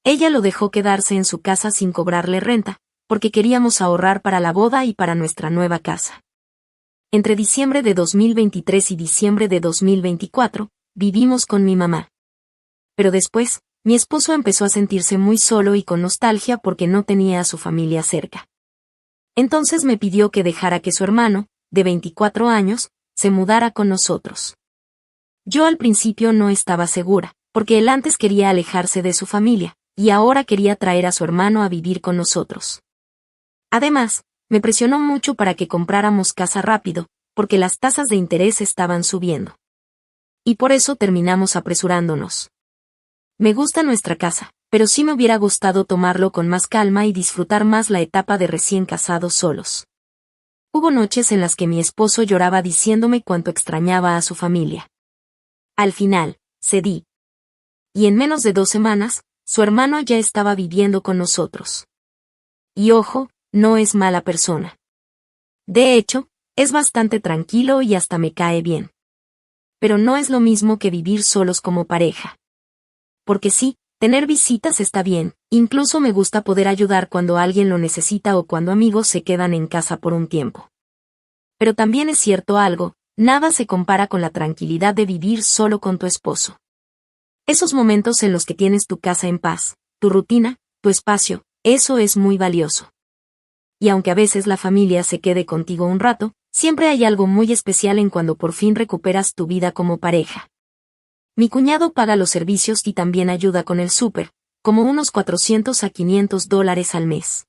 Speaker 1: Ella lo dejó quedarse en su casa sin cobrarle renta, porque queríamos ahorrar para la boda y para nuestra nueva casa. Entre diciembre de 2023 y diciembre de 2024, vivimos con mi mamá. Pero después, mi esposo empezó a sentirse muy solo y con nostalgia porque no tenía a su familia cerca. Entonces me pidió que dejara que su hermano, de 24 años, se mudara con nosotros. Yo al principio no estaba segura, porque él antes quería alejarse de su familia, y ahora quería traer a su hermano a vivir con nosotros. Además, me presionó mucho para que compráramos casa rápido, porque las tasas de interés estaban subiendo. Y por eso terminamos apresurándonos. Me gusta nuestra casa, pero sí me hubiera gustado tomarlo con más calma y disfrutar más la etapa de recién casados solos. Hubo noches en las que mi esposo lloraba diciéndome cuánto extrañaba a su familia. Al final, cedí. Y en menos de 2 semanas, su hermano ya estaba viviendo con nosotros. Y ojo, no es mala persona. De hecho, es bastante tranquilo y hasta me cae bien. Pero no es lo mismo que vivir solos como pareja. Porque sí, tener visitas está bien, incluso me gusta poder ayudar cuando alguien lo necesita o cuando amigos se quedan en casa por un tiempo. Pero también es cierto algo, nada se compara con la tranquilidad de vivir solo con tu esposo. Esos momentos en los que tienes tu casa en paz, tu rutina, tu espacio, eso es muy valioso. Y aunque a veces la familia se quede contigo un rato, siempre hay algo muy especial en cuando por fin recuperas tu vida como pareja. Mi cuñado paga los servicios y también ayuda con el súper, como unos $400 a $500 al mes.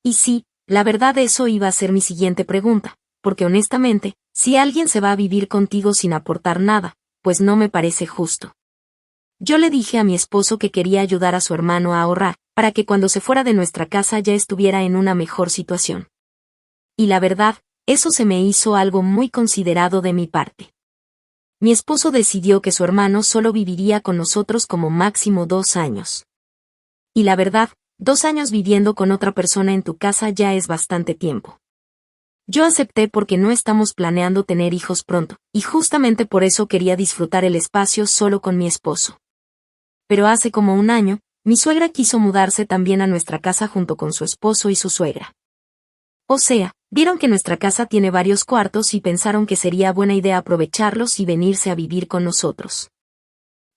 Speaker 1: Y sí, la verdad eso iba a ser mi siguiente pregunta, porque honestamente, si alguien se va a vivir contigo sin aportar nada, pues no me parece justo. Yo le dije a mi esposo que quería ayudar a su hermano a ahorrar, para que cuando se fuera de nuestra casa ya estuviera en una mejor situación. Y la verdad, eso se me hizo algo muy considerado de mi parte. Mi esposo decidió que su hermano solo viviría con nosotros como máximo 2 años. Y la verdad, 2 años viviendo con otra persona en tu casa ya es bastante tiempo. Yo acepté porque no estamos planeando tener hijos pronto, y justamente por eso quería disfrutar el espacio solo con mi esposo. Pero hace como 1 año, mi suegra quiso mudarse también a nuestra casa junto con su esposo y su suegra. O sea, vieron que nuestra casa tiene varios cuartos y pensaron que sería buena idea aprovecharlos y venirse a vivir con nosotros.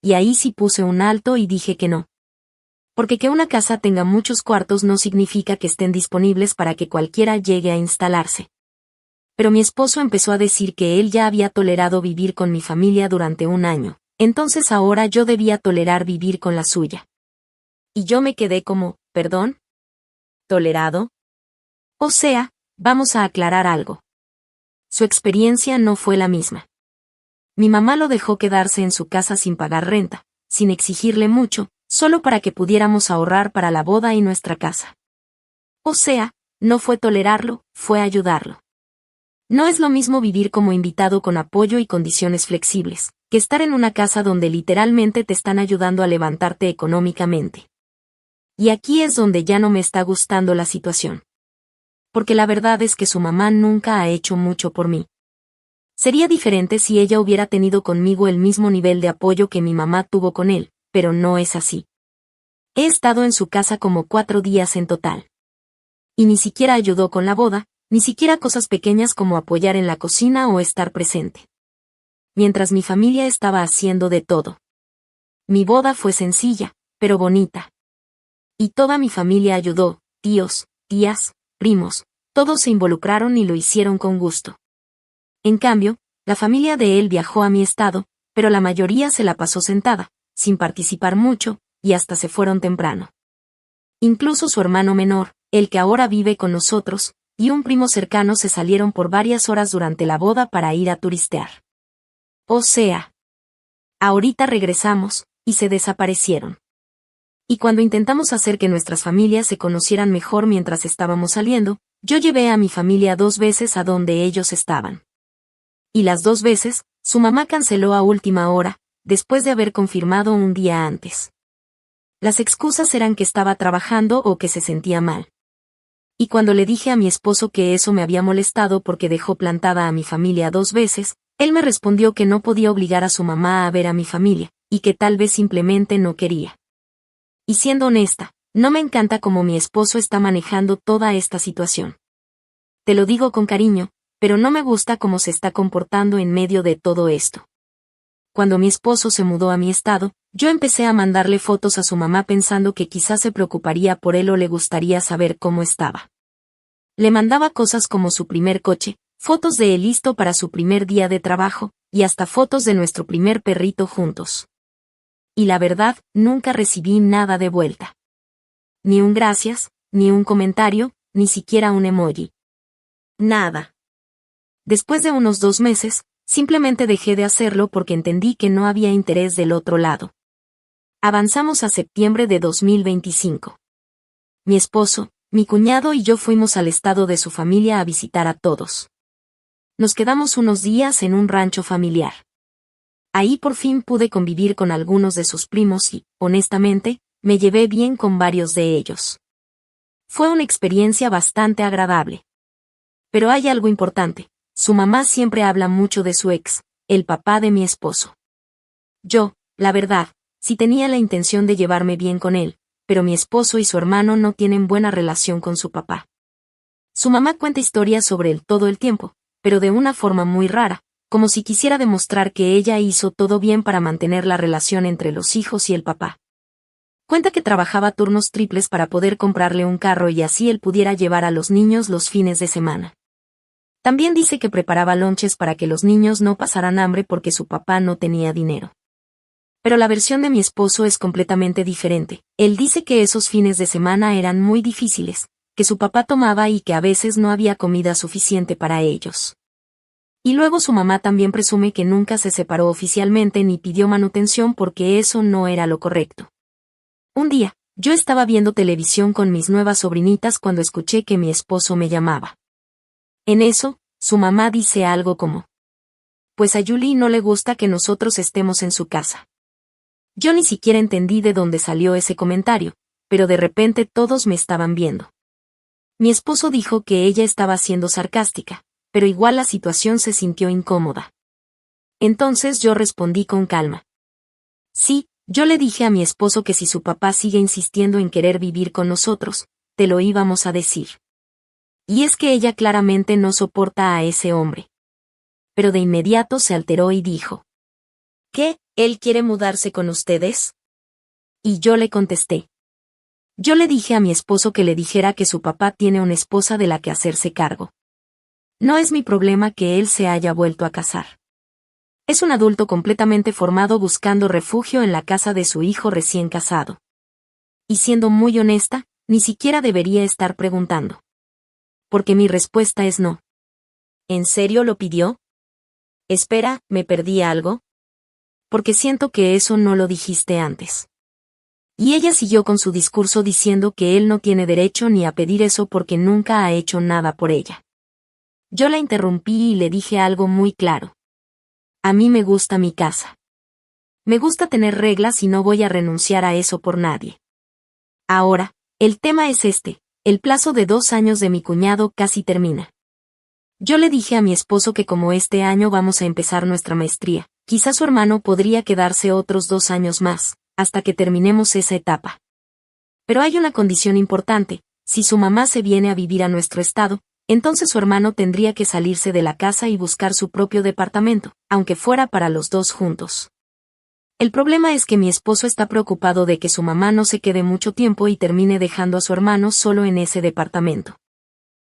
Speaker 1: Y ahí sí puse un alto y dije que no. Porque que una casa tenga muchos cuartos no significa que estén disponibles para que cualquiera llegue a instalarse. Pero mi esposo empezó a decir que él ya había tolerado vivir con mi familia durante 1 año, entonces ahora yo debía tolerar vivir con la suya. Y yo me quedé como, ¿perdón? ¿Tolerado? O sea, vamos a aclarar algo. Su experiencia no fue la misma. Mi mamá lo dejó quedarse en su casa sin pagar renta, sin exigirle mucho, solo para que pudiéramos ahorrar para la boda y nuestra casa. O sea, no fue tolerarlo, fue ayudarlo. No es lo mismo vivir como invitado con apoyo y condiciones flexibles, que estar en una casa donde literalmente te están ayudando a levantarte económicamente. Y aquí es donde ya no me está gustando la situación. Porque la verdad es que su mamá nunca ha hecho mucho por mí. Sería diferente si ella hubiera tenido conmigo el mismo nivel de apoyo que mi mamá tuvo con él, pero no es así. He estado en su casa como 4 días en total. Y ni siquiera ayudó con la boda, ni siquiera cosas pequeñas como apoyar en la cocina o estar presente. Mientras mi familia estaba haciendo de todo. Mi boda fue sencilla, pero bonita. Y toda mi familia ayudó, tíos, tías, primos, todos se involucraron y lo hicieron con gusto. En cambio, la familia de él viajó a mi estado, pero la mayoría se la pasó sentada, sin participar mucho, y hasta se fueron temprano. Incluso su hermano menor, el que ahora vive con nosotros, y un primo cercano se salieron por varias horas durante la boda para ir a turistear. O sea, ahorita regresamos, y se desaparecieron. Y cuando intentamos hacer que nuestras familias se conocieran mejor mientras estábamos saliendo, yo llevé a mi familia 2 veces a donde ellos estaban. Y las 2 veces, su mamá canceló a última hora, después de haber confirmado un día antes. Las excusas eran que estaba trabajando o que se sentía mal. Y cuando le dije a mi esposo que eso me había molestado porque dejó plantada a mi familia 2 veces, él me respondió que no podía obligar a su mamá a ver a mi familia, y que tal vez simplemente no quería. Y siendo honesta, no me encanta cómo mi esposo está manejando toda esta situación. Te lo digo con cariño, pero no me gusta cómo se está comportando en medio de todo esto. Cuando mi esposo se mudó a mi estado, yo empecé a mandarle fotos a su mamá pensando que quizás se preocuparía por él o le gustaría saber cómo estaba. Le mandaba cosas como su primer coche, fotos de él listo para su primer día de trabajo, y hasta fotos de nuestro primer perrito juntos. Y la verdad, nunca recibí nada de vuelta. Ni un gracias, ni un comentario, ni siquiera un emoji. Nada. Después de unos 2 meses, simplemente dejé de hacerlo porque entendí que no había interés del otro lado. Avanzamos a septiembre de 2025. Mi esposo, mi cuñado y yo fuimos al estado de su familia a visitar a todos. Nos quedamos unos días en un rancho familiar. Ahí por fin pude convivir con algunos de sus primos y, honestamente, me llevé bien con varios de ellos. Fue una experiencia bastante agradable. Pero hay algo importante, su mamá siempre habla mucho de su ex, el papá de mi esposo. Yo, la verdad, sí tenía la intención de llevarme bien con él, pero mi esposo y su hermano no tienen buena relación con su papá. Su mamá cuenta historias sobre él todo el tiempo, pero de una forma muy rara, como si quisiera demostrar que ella hizo todo bien para mantener la relación entre los hijos y el papá. Cuenta que trabajaba turnos triples para poder comprarle un carro y así él pudiera llevar a los niños los fines de semana. También dice que preparaba lonches para que los niños no pasaran hambre porque su papá no tenía dinero. Pero la versión de mi esposo es completamente diferente. Él dice que esos fines de semana eran muy difíciles, que su papá tomaba y que a veces no había comida suficiente para ellos. Y luego su mamá también presume que nunca se separó oficialmente ni pidió manutención porque eso no era lo correcto. Un día, yo estaba viendo televisión con mis nuevas sobrinitas cuando escuché que mi esposo me llamaba. En eso, su mamá dice algo como: pues a Julie no le gusta que nosotros estemos en su casa. Yo ni siquiera entendí de dónde salió ese comentario, pero de repente todos me estaban viendo. Mi esposo dijo que ella estaba siendo sarcástica, pero igual la situación se sintió incómoda. Entonces yo respondí con calma. Sí, yo le dije a mi esposo que si su papá sigue insistiendo en querer vivir con nosotros, te lo íbamos a decir. Y es que ella claramente no soporta a ese hombre. Pero de inmediato se alteró y dijo: ¿qué? ¿Él quiere mudarse con ustedes? Y yo le contesté. Yo le dije a mi esposo que le dijera que su papá tiene una esposa de la que hacerse cargo. No es mi problema que él se haya vuelto a casar. Es un adulto completamente formado buscando refugio en la casa de su hijo recién casado. Y siendo muy honesta, ni siquiera debería estar preguntando. Porque mi respuesta es no. ¿En serio lo pidió? Espera, ¿me perdí algo? Porque siento que eso no lo dijiste antes. Y ella siguió con su discurso diciendo que él no tiene derecho ni a pedir eso porque nunca ha hecho nada por ella. Yo la interrumpí y le dije algo muy claro. A mí me gusta mi casa. Me gusta tener reglas y no voy a renunciar a eso por nadie. Ahora, el tema es este, el plazo de 2 años de mi cuñado casi termina. Yo le dije a mi esposo que como este año vamos a empezar nuestra maestría, quizás su hermano podría quedarse otros 2 años más, hasta que terminemos esa etapa. Pero hay una condición importante, si su mamá se viene a vivir a nuestro estado, entonces su hermano tendría que salirse de la casa y buscar su propio departamento, aunque fuera para los 2 juntos. El problema es que mi esposo está preocupado de que su mamá no se quede mucho tiempo y termine dejando a su hermano solo en ese departamento.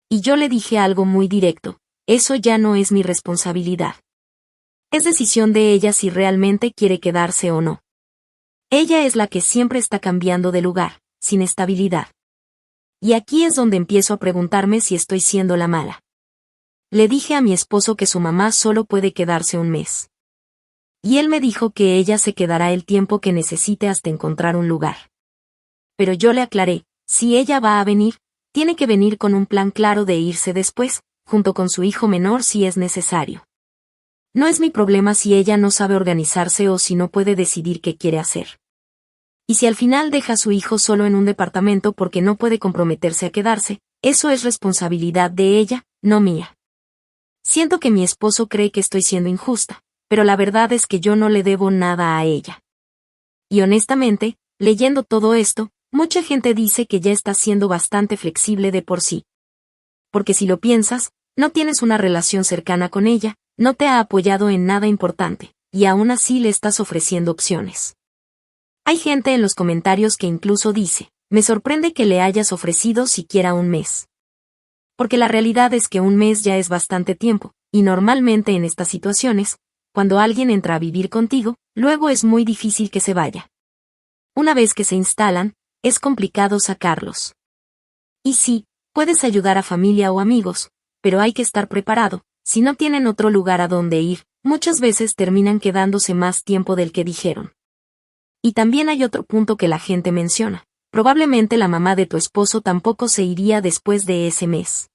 Speaker 1: Y yo le dije algo muy directo: eso ya no es mi responsabilidad. Es decisión de ella si realmente quiere quedarse o no. Ella es la que siempre está cambiando de lugar, sin estabilidad. Y aquí es donde empiezo a preguntarme si estoy siendo la mala. Le dije a mi esposo que su mamá solo puede quedarse un mes. Y él me dijo que ella se quedará el tiempo que necesite hasta encontrar un lugar. Pero yo le aclaré, si ella va a venir, tiene que venir con un plan claro de irse después, junto con su hijo menor si es necesario. No es mi problema si ella no sabe organizarse o si no puede decidir qué quiere hacer. Y si al final deja a su hijo solo en un departamento porque no puede comprometerse a quedarse, eso es responsabilidad de ella, no mía. Siento que mi esposo cree que estoy siendo injusta, pero la verdad es que yo no le debo nada a ella. Y honestamente, leyendo todo esto, mucha gente dice que ya está siendo bastante flexible de por sí. Porque si lo piensas, no tienes una relación cercana con ella, no te ha apoyado en nada importante, y aún así le estás ofreciendo opciones. Hay gente en los comentarios que incluso dice, me sorprende que le hayas ofrecido siquiera un mes. Porque la realidad es que un mes ya es bastante tiempo, y normalmente en estas situaciones, cuando alguien entra a vivir contigo, luego es muy difícil que se vaya. Una vez que se instalan, es complicado sacarlos. Y sí, puedes ayudar a familia o amigos, pero hay que estar preparado, si no tienen otro lugar a donde ir, muchas veces terminan quedándose más tiempo del que dijeron. Y también hay otro punto que la gente menciona. Probablemente la mamá de tu esposo tampoco se iría después de ese mes.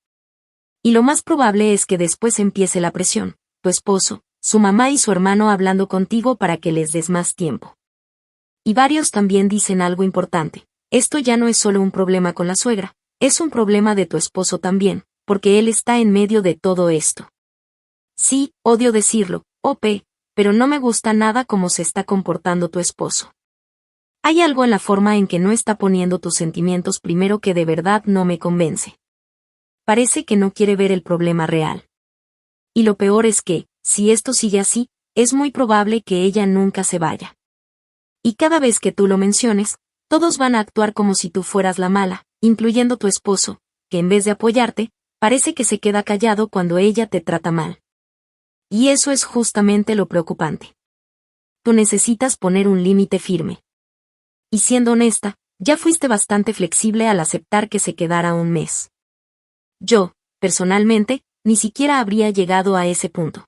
Speaker 1: Y lo más probable es que después empiece la presión, tu esposo, su mamá y su hermano hablando contigo para que les des más tiempo. Y varios también dicen algo importante. Esto ya no es solo un problema con la suegra, es un problema de tu esposo también, porque él está en medio de todo esto. Sí, odio decirlo, OP, pero no me gusta nada cómo se está comportando tu esposo. Hay algo en la forma en que no está poniendo tus sentimientos primero que de verdad no me convence. Parece que no quiere ver el problema real. Y lo peor es que, si esto sigue así, es muy probable que ella nunca se vaya. Y cada vez que tú lo menciones, todos van a actuar como si tú fueras la mala, incluyendo tu esposo, que en vez de apoyarte, parece que se queda callado cuando ella te trata mal. Y eso es justamente lo preocupante. Tú necesitas poner un límite firme. Y siendo honesta, ya fuiste bastante flexible al aceptar que se quedara un mes. Yo, personalmente, ni siquiera habría llegado a ese punto.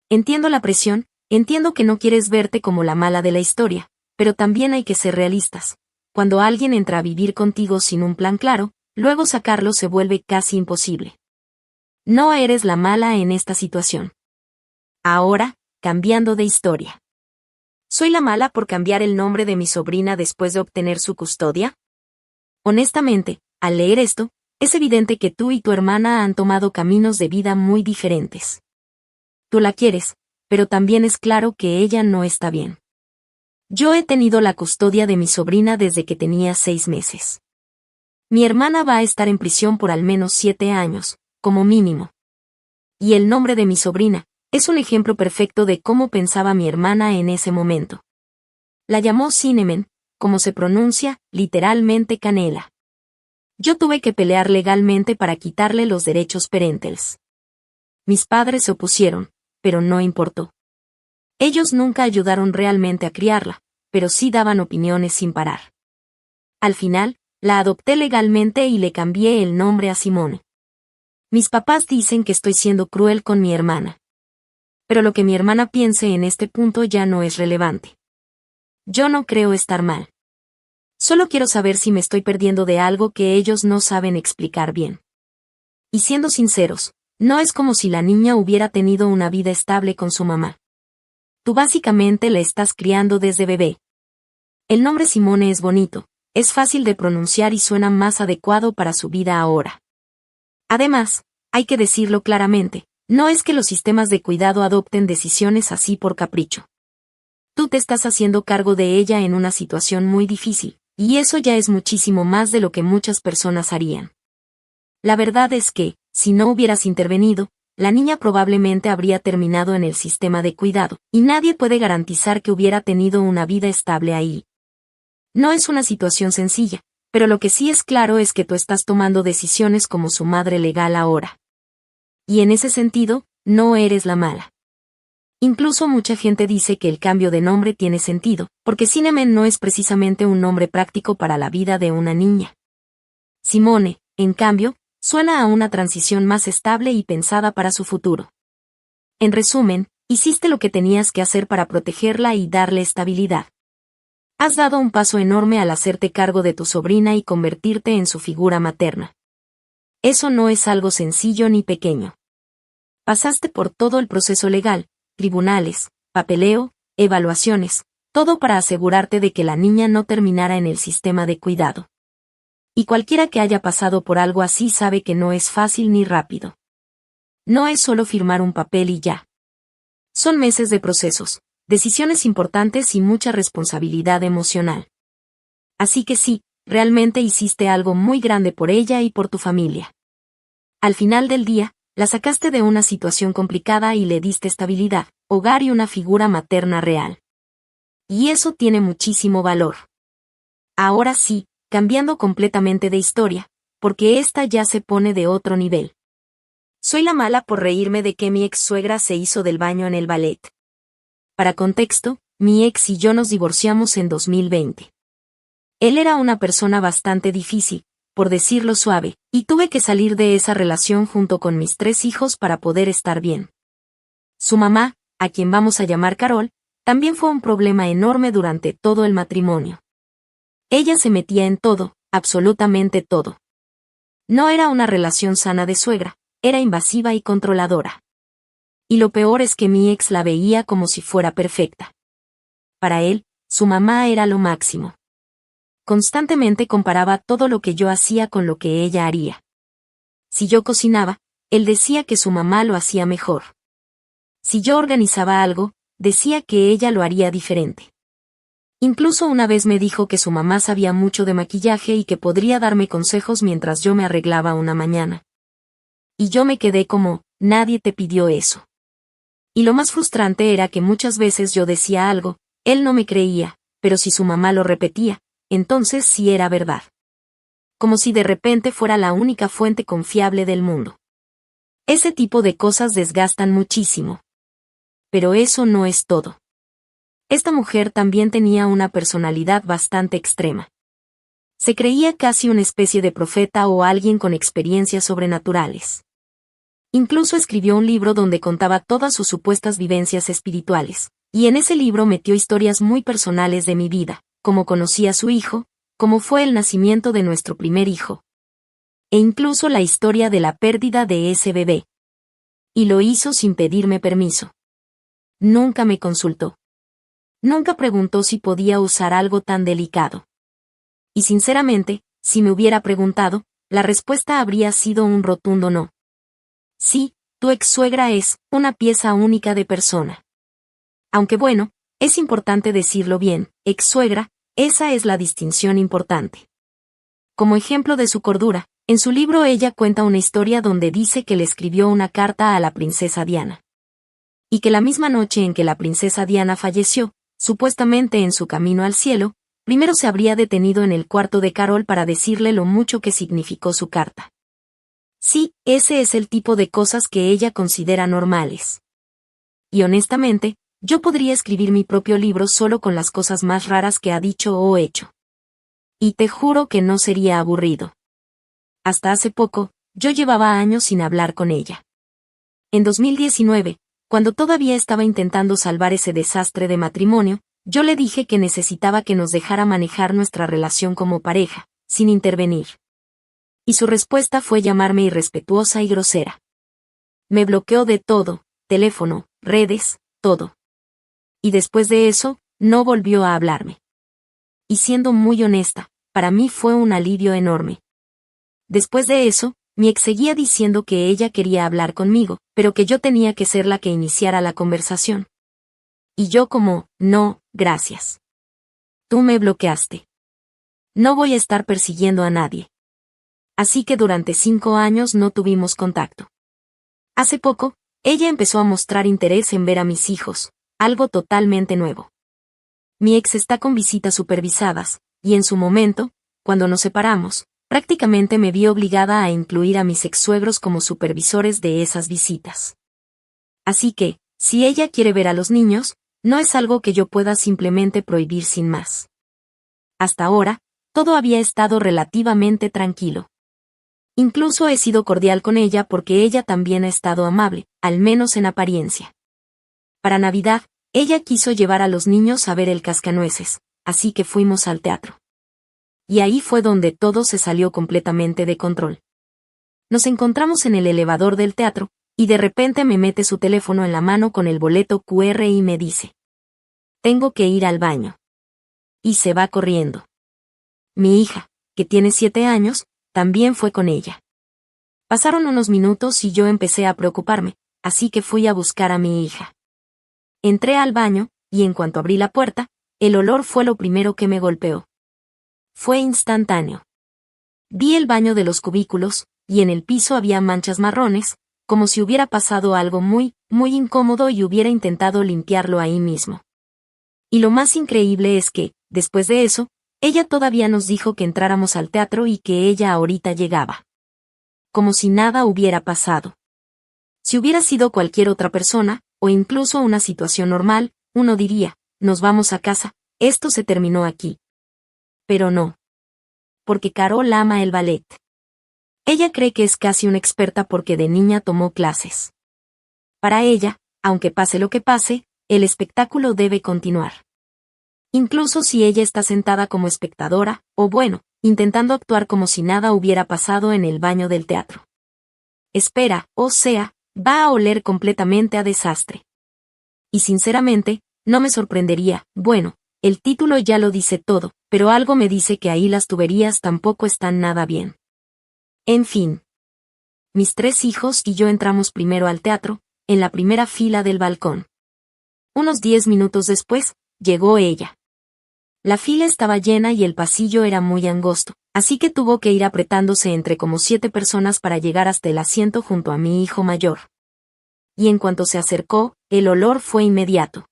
Speaker 1: Entiendo la presión, entiendo que no quieres verte como la mala de la historia, pero también hay que ser realistas. Cuando alguien entra a vivir contigo sin un plan claro, luego sacarlo se vuelve casi imposible. No eres la mala en esta situación. Ahora, cambiando de historia. ¿Soy la mala por cambiar el nombre de mi sobrina después de obtener su custodia? Honestamente, al leer esto, es evidente que tú y tu hermana han tomado caminos de vida muy diferentes. Tú la quieres, pero también es claro que ella no está bien. Yo he tenido la custodia de mi sobrina desde que tenía 6 meses. Mi hermana va a estar en prisión por al menos 7 años, como mínimo. Y el nombre de mi sobrina es un ejemplo perfecto de cómo pensaba mi hermana en ese momento. La llamó Cinnamon, como se pronuncia, literalmente canela. Yo tuve que pelear legalmente para quitarle los derechos parentales. Mis padres se opusieron, pero no importó. Ellos nunca ayudaron realmente a criarla, pero sí daban opiniones sin parar. Al final, la adopté legalmente y le cambié el nombre a Simone. Mis papás dicen que estoy siendo cruel con mi hermana. Pero lo que mi hermana piense en este punto ya no es relevante. Yo no creo estar mal. Solo quiero saber si me estoy perdiendo de algo que ellos no saben explicar bien. Y siendo sinceros, no es como si la niña hubiera tenido una vida estable con su mamá. Tú básicamente la estás criando desde bebé. El nombre Simone es bonito, es fácil de pronunciar y suena más adecuado para su vida ahora. Además, hay que decirlo claramente, no es que los sistemas de cuidado adopten decisiones así por capricho. Tú te estás haciendo cargo de ella en una situación muy difícil, y eso ya es muchísimo más de lo que muchas personas harían. La verdad es que, si no hubieras intervenido, la niña probablemente habría terminado en el sistema de cuidado, y nadie puede garantizar que hubiera tenido una vida estable ahí. No es una situación sencilla, pero lo que sí es claro es que tú estás tomando decisiones como su madre legal ahora. Y en ese sentido, no eres la mala. Incluso mucha gente dice que el cambio de nombre tiene sentido, porque Cinnamon no es precisamente un nombre práctico para la vida de una niña. Simone, en cambio, suena a una transición más estable y pensada para su futuro. En resumen, hiciste lo que tenías que hacer para protegerla y darle estabilidad. Has dado un paso enorme al hacerte cargo de tu sobrina y convertirte en su figura materna. Eso no es algo sencillo ni pequeño. Pasaste por todo el proceso legal, tribunales, papeleo, evaluaciones, todo para asegurarte de que la niña no terminara en el sistema de cuidado. Y cualquiera que haya pasado por algo así sabe que no es fácil ni rápido. No es solo firmar un papel y ya. Son meses de procesos, decisiones importantes y mucha responsabilidad emocional. Así que sí, realmente hiciste algo muy grande por ella y por tu familia. Al final del día, la sacaste de una situación complicada y le diste estabilidad, hogar y una figura materna real. Y eso tiene muchísimo valor. Ahora sí, cambiando completamente de historia, porque esta ya se pone de otro nivel. Soy la mala por reírme de que mi ex suegra se hizo del baño en el ballet. Para contexto, mi ex y yo nos divorciamos en 2020. Él era una persona bastante difícil, por decirlo suave, y tuve que salir de esa relación junto con mis 3 hijos para poder estar bien. Su mamá, a quien vamos a llamar Carol, también fue un problema enorme durante todo el matrimonio. Ella se metía en todo, absolutamente todo. No era una relación sana de suegra, era invasiva y controladora. Y lo peor es que mi ex la veía como si fuera perfecta. Para él, su mamá era lo máximo. Constantemente comparaba todo lo que yo hacía con lo que ella haría. Si yo cocinaba, él decía que su mamá lo hacía mejor. Si yo organizaba algo, decía que ella lo haría diferente. Incluso una vez me dijo que su mamá sabía mucho de maquillaje y que podría darme consejos mientras yo me arreglaba una mañana. Y yo me quedé como, nadie te pidió eso. Y lo más frustrante era que muchas veces yo decía algo, él no me creía, pero si su mamá lo repetía, entonces sí era verdad. Como si de repente fuera la única fuente confiable del mundo. Ese tipo de cosas desgastan muchísimo. Pero eso no es todo. Esta mujer también tenía una personalidad bastante extrema. Se creía casi una especie de profeta o alguien con experiencias sobrenaturales. Incluso escribió un libro donde contaba todas sus supuestas vivencias espirituales, y en ese libro metió historias muy personales de mi vida, cómo conocí a su hijo, cómo fue el nacimiento de nuestro primer hijo. E incluso la historia de la pérdida de ese bebé. Y lo hizo sin pedirme permiso. Nunca me consultó. Nunca preguntó si podía usar algo tan delicado. Y sinceramente, si me hubiera preguntado, la respuesta habría sido un rotundo no. Sí, tu ex-suegra es una pieza única de persona. Aunque bueno, es importante decirlo bien, ex-suegra, esa es la distinción importante. Como ejemplo de su cordura, en su libro ella cuenta una historia donde dice que le escribió una carta a la princesa Diana. Y que la misma noche en que la princesa Diana falleció, supuestamente en su camino al cielo, primero se habría detenido en el cuarto de Carol para decirle lo mucho que significó su carta. Sí, ese es el tipo de cosas que ella considera normales. Y honestamente, yo podría escribir mi propio libro solo con las cosas más raras que ha dicho o hecho. Y te juro que no sería aburrido. Hasta hace poco, yo llevaba años sin hablar con ella. En 2019, cuando todavía estaba intentando salvar ese desastre de matrimonio, yo le dije que necesitaba que nos dejara manejar nuestra relación como pareja, sin intervenir. Y su respuesta fue llamarme irrespetuosa y grosera. Me bloqueó de todo, teléfono, redes, todo. Y después de eso, no volvió a hablarme. Y siendo muy honesta, para mí fue un alivio enorme. Después de eso, mi ex seguía diciendo que ella quería hablar conmigo, pero que yo tenía que ser la que iniciara la conversación. Y yo como, no, gracias. Tú me bloqueaste. No voy a estar persiguiendo a nadie. Así que durante 5 años no tuvimos contacto. Hace poco, ella empezó a mostrar interés en ver a mis hijos, algo totalmente nuevo. Mi ex está con visitas supervisadas, y en su momento, cuando nos separamos, prácticamente me vi obligada a incluir a mis ex-suegros como supervisores de esas visitas. Así que, Si ella quiere ver a los niños, no es algo que yo pueda simplemente prohibir sin más. Hasta ahora, todo había estado relativamente tranquilo. Incluso he sido cordial con ella porque ella también ha estado amable, al menos en apariencia. Para Navidad, ella quiso llevar a los niños a ver el Cascanueces, así que fuimos al teatro. Y ahí fue donde todo se salió completamente de control. Nos encontramos en el elevador del teatro, y de repente me mete su teléfono en la mano con el boleto QR y me dice: tengo que ir al baño. Y se va corriendo. Mi hija, que tiene 7 años, también fue con ella. Pasaron unos minutos y yo empecé a preocuparme, así que fui a buscar a mi hija. Entré al baño, y en cuanto abrí la puerta, el olor fue lo primero que me golpeó. Fue instantáneo. Vi el baño de los cubículos, y en el piso había manchas marrones, como si hubiera pasado algo muy, muy incómodo y hubiera intentado limpiarlo ahí mismo. Y lo más increíble es que, después de eso, ella todavía nos dijo que entráramos al teatro y que ella ahorita llegaba. Como si nada hubiera pasado. Si hubiera sido cualquier otra persona, o incluso una situación normal, uno diría: nos vamos a casa, esto se terminó aquí. Pero no. Porque Carol ama el ballet. Ella cree que es casi una experta porque de niña tomó clases. Para ella, aunque pase lo que pase, el espectáculo debe continuar. Incluso si ella está sentada como espectadora, o bueno, intentando actuar como si nada hubiera pasado en el baño del teatro. Espera, o sea, va a oler completamente a desastre. Y sinceramente, no me sorprendería, bueno, el título ya lo dice todo, pero algo me dice que ahí las tuberías tampoco están nada bien. En fin. Mis 3 hijos y yo entramos primero al teatro, en la primera fila del balcón. Unos 10 minutos después, llegó ella. La fila estaba llena y el pasillo era muy angosto, así que tuvo que ir apretándose entre como 7 personas para llegar hasta el asiento junto a mi hijo mayor. Y en cuanto se acercó, el olor fue inmediato.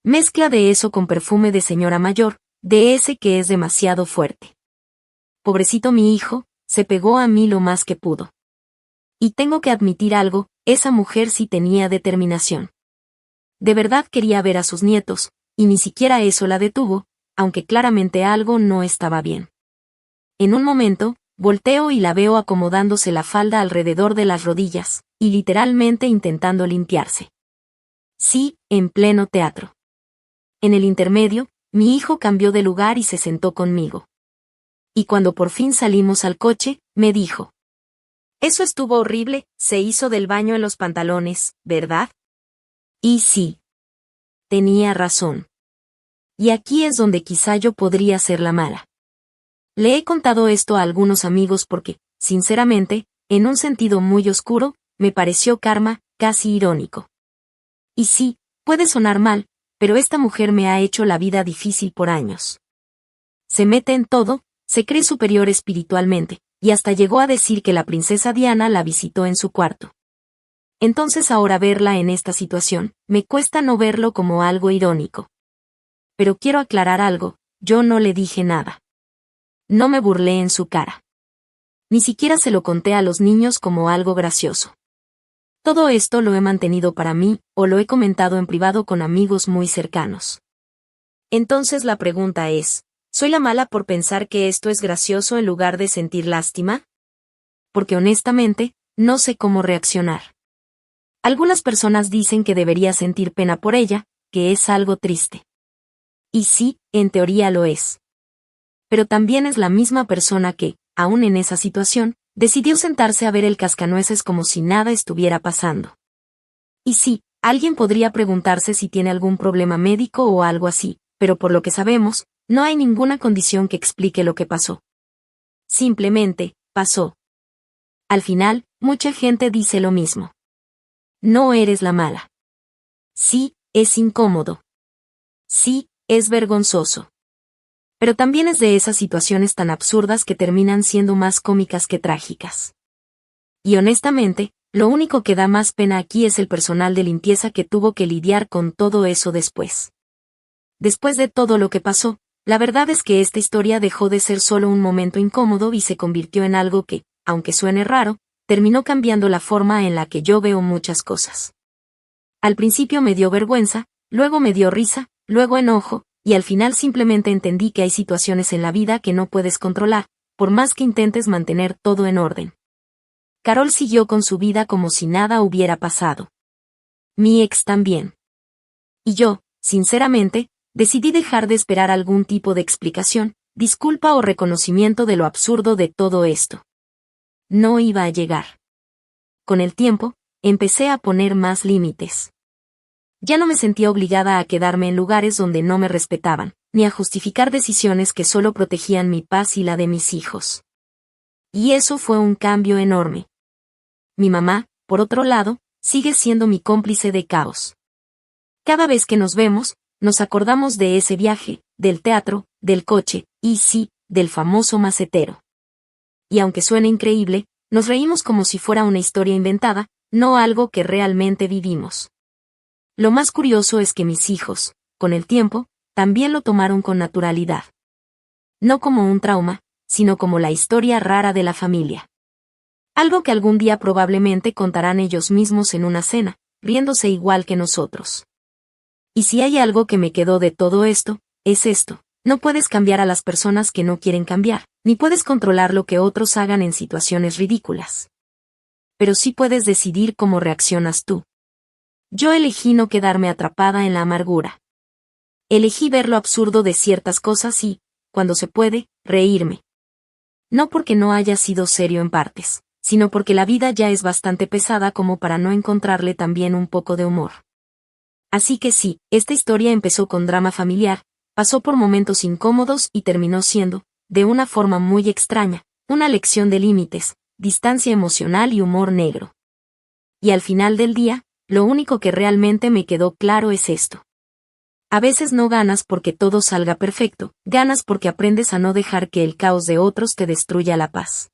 Speaker 1: Mezcla de eso con perfume de señora mayor, de ese que es demasiado fuerte. Pobrecito mi hijo, se pegó a mí lo más que pudo. Y tengo que admitir algo, esa mujer sí tenía determinación. De verdad quería ver a sus nietos, y ni siquiera eso la detuvo, aunque claramente algo no estaba bien. En un momento, volteo y la veo acomodándose la falda alrededor de las rodillas, y literalmente intentando limpiarse. Sí, en pleno teatro. En el intermedio, mi hijo cambió de lugar y se sentó conmigo. Y cuando por fin salimos al coche, me dijo: eso estuvo horrible, se hizo del baño en los pantalones, ¿verdad? Y sí. Tenía razón. Y aquí es donde quizá yo podría ser la mala. Le he contado esto a algunos amigos porque, sinceramente, en un sentido muy oscuro, me pareció karma, casi irónico. Y sí, puede sonar mal, pero esta mujer me ha hecho la vida difícil por años. Se mete en todo, se cree superior espiritualmente, y hasta llegó a decir que la princesa Diana la visitó en su cuarto. Entonces ahora verla en esta situación, me cuesta no verlo como algo irónico. Pero quiero aclarar algo, yo no le dije nada. No me burlé en su cara. Ni siquiera se lo conté a los niños como algo gracioso. Todo esto lo he mantenido para mí, o lo he comentado en privado con amigos muy cercanos. Entonces la pregunta es, ¿soy la mala por pensar que esto es gracioso en lugar de sentir lástima? Porque honestamente, no sé cómo reaccionar. Algunas personas dicen que debería sentir pena por ella, que es algo triste. Y sí, en teoría lo es. Pero también es la misma persona que, aún en esa situación, decidió sentarse a ver el Cascanueces como si nada estuviera pasando. Y sí, alguien podría preguntarse si tiene algún problema médico o algo así, pero por lo que sabemos, no hay ninguna condición que explique lo que pasó. Simplemente, pasó. Al final, mucha gente dice lo mismo. No eres la mala. Sí, es incómodo. Sí, es vergonzoso. Pero también es de esas situaciones tan absurdas que terminan siendo más cómicas que trágicas. Y honestamente, lo único que da más pena aquí es el personal de limpieza que tuvo que lidiar con todo eso después. Después de todo lo que pasó, la verdad es que esta historia dejó de ser solo un momento incómodo y se convirtió en algo que, aunque suene raro, terminó cambiando la forma en la que yo veo muchas cosas. Al principio me dio vergüenza, luego me dio risa, luego enojo, y al final simplemente entendí que hay situaciones en la vida que no puedes controlar, por más que intentes mantener todo en orden. Carol siguió con su vida como si nada hubiera pasado. Mi ex también. Y yo, sinceramente, decidí dejar de esperar algún tipo de explicación, disculpa o reconocimiento de lo absurdo de todo esto. No iba a llegar. Con el tiempo, empecé a poner más límites. Ya no me sentía obligada a quedarme en lugares donde no me respetaban, ni a justificar decisiones que solo protegían mi paz y la de mis hijos. Y eso fue un cambio enorme. Mi mamá, por otro lado, sigue siendo mi cómplice de caos. Cada vez que nos vemos, nos acordamos de ese viaje, del teatro, del coche, y sí, del famoso macetero. Y aunque suene increíble, nos reímos como si fuera una historia inventada, no algo que realmente vivimos. Lo más curioso es que mis hijos, con el tiempo, también lo tomaron con naturalidad. No como un trauma, sino como la historia rara de la familia. Algo que algún día probablemente contarán ellos mismos en una cena, riéndose igual que nosotros. Y si hay algo que me quedó de todo esto, es esto: no puedes cambiar a las personas que no quieren cambiar, ni puedes controlar lo que otros hagan en situaciones ridículas. Pero sí puedes decidir cómo reaccionas tú. Yo elegí no quedarme atrapada en la amargura. Elegí ver lo absurdo de ciertas cosas y, cuando se puede, reírme. No porque no haya sido serio en partes, sino porque la vida ya es bastante pesada como para no encontrarle también un poco de humor. Así que sí, esta historia empezó con drama familiar, pasó por momentos incómodos y terminó siendo, de una forma muy extraña, una lección de límites, distancia emocional y humor negro. Y al final del día, lo único que realmente me quedó claro es esto. A veces no ganas porque todo salga perfecto, ganas porque aprendes a no dejar que el caos de otros te destruya la paz.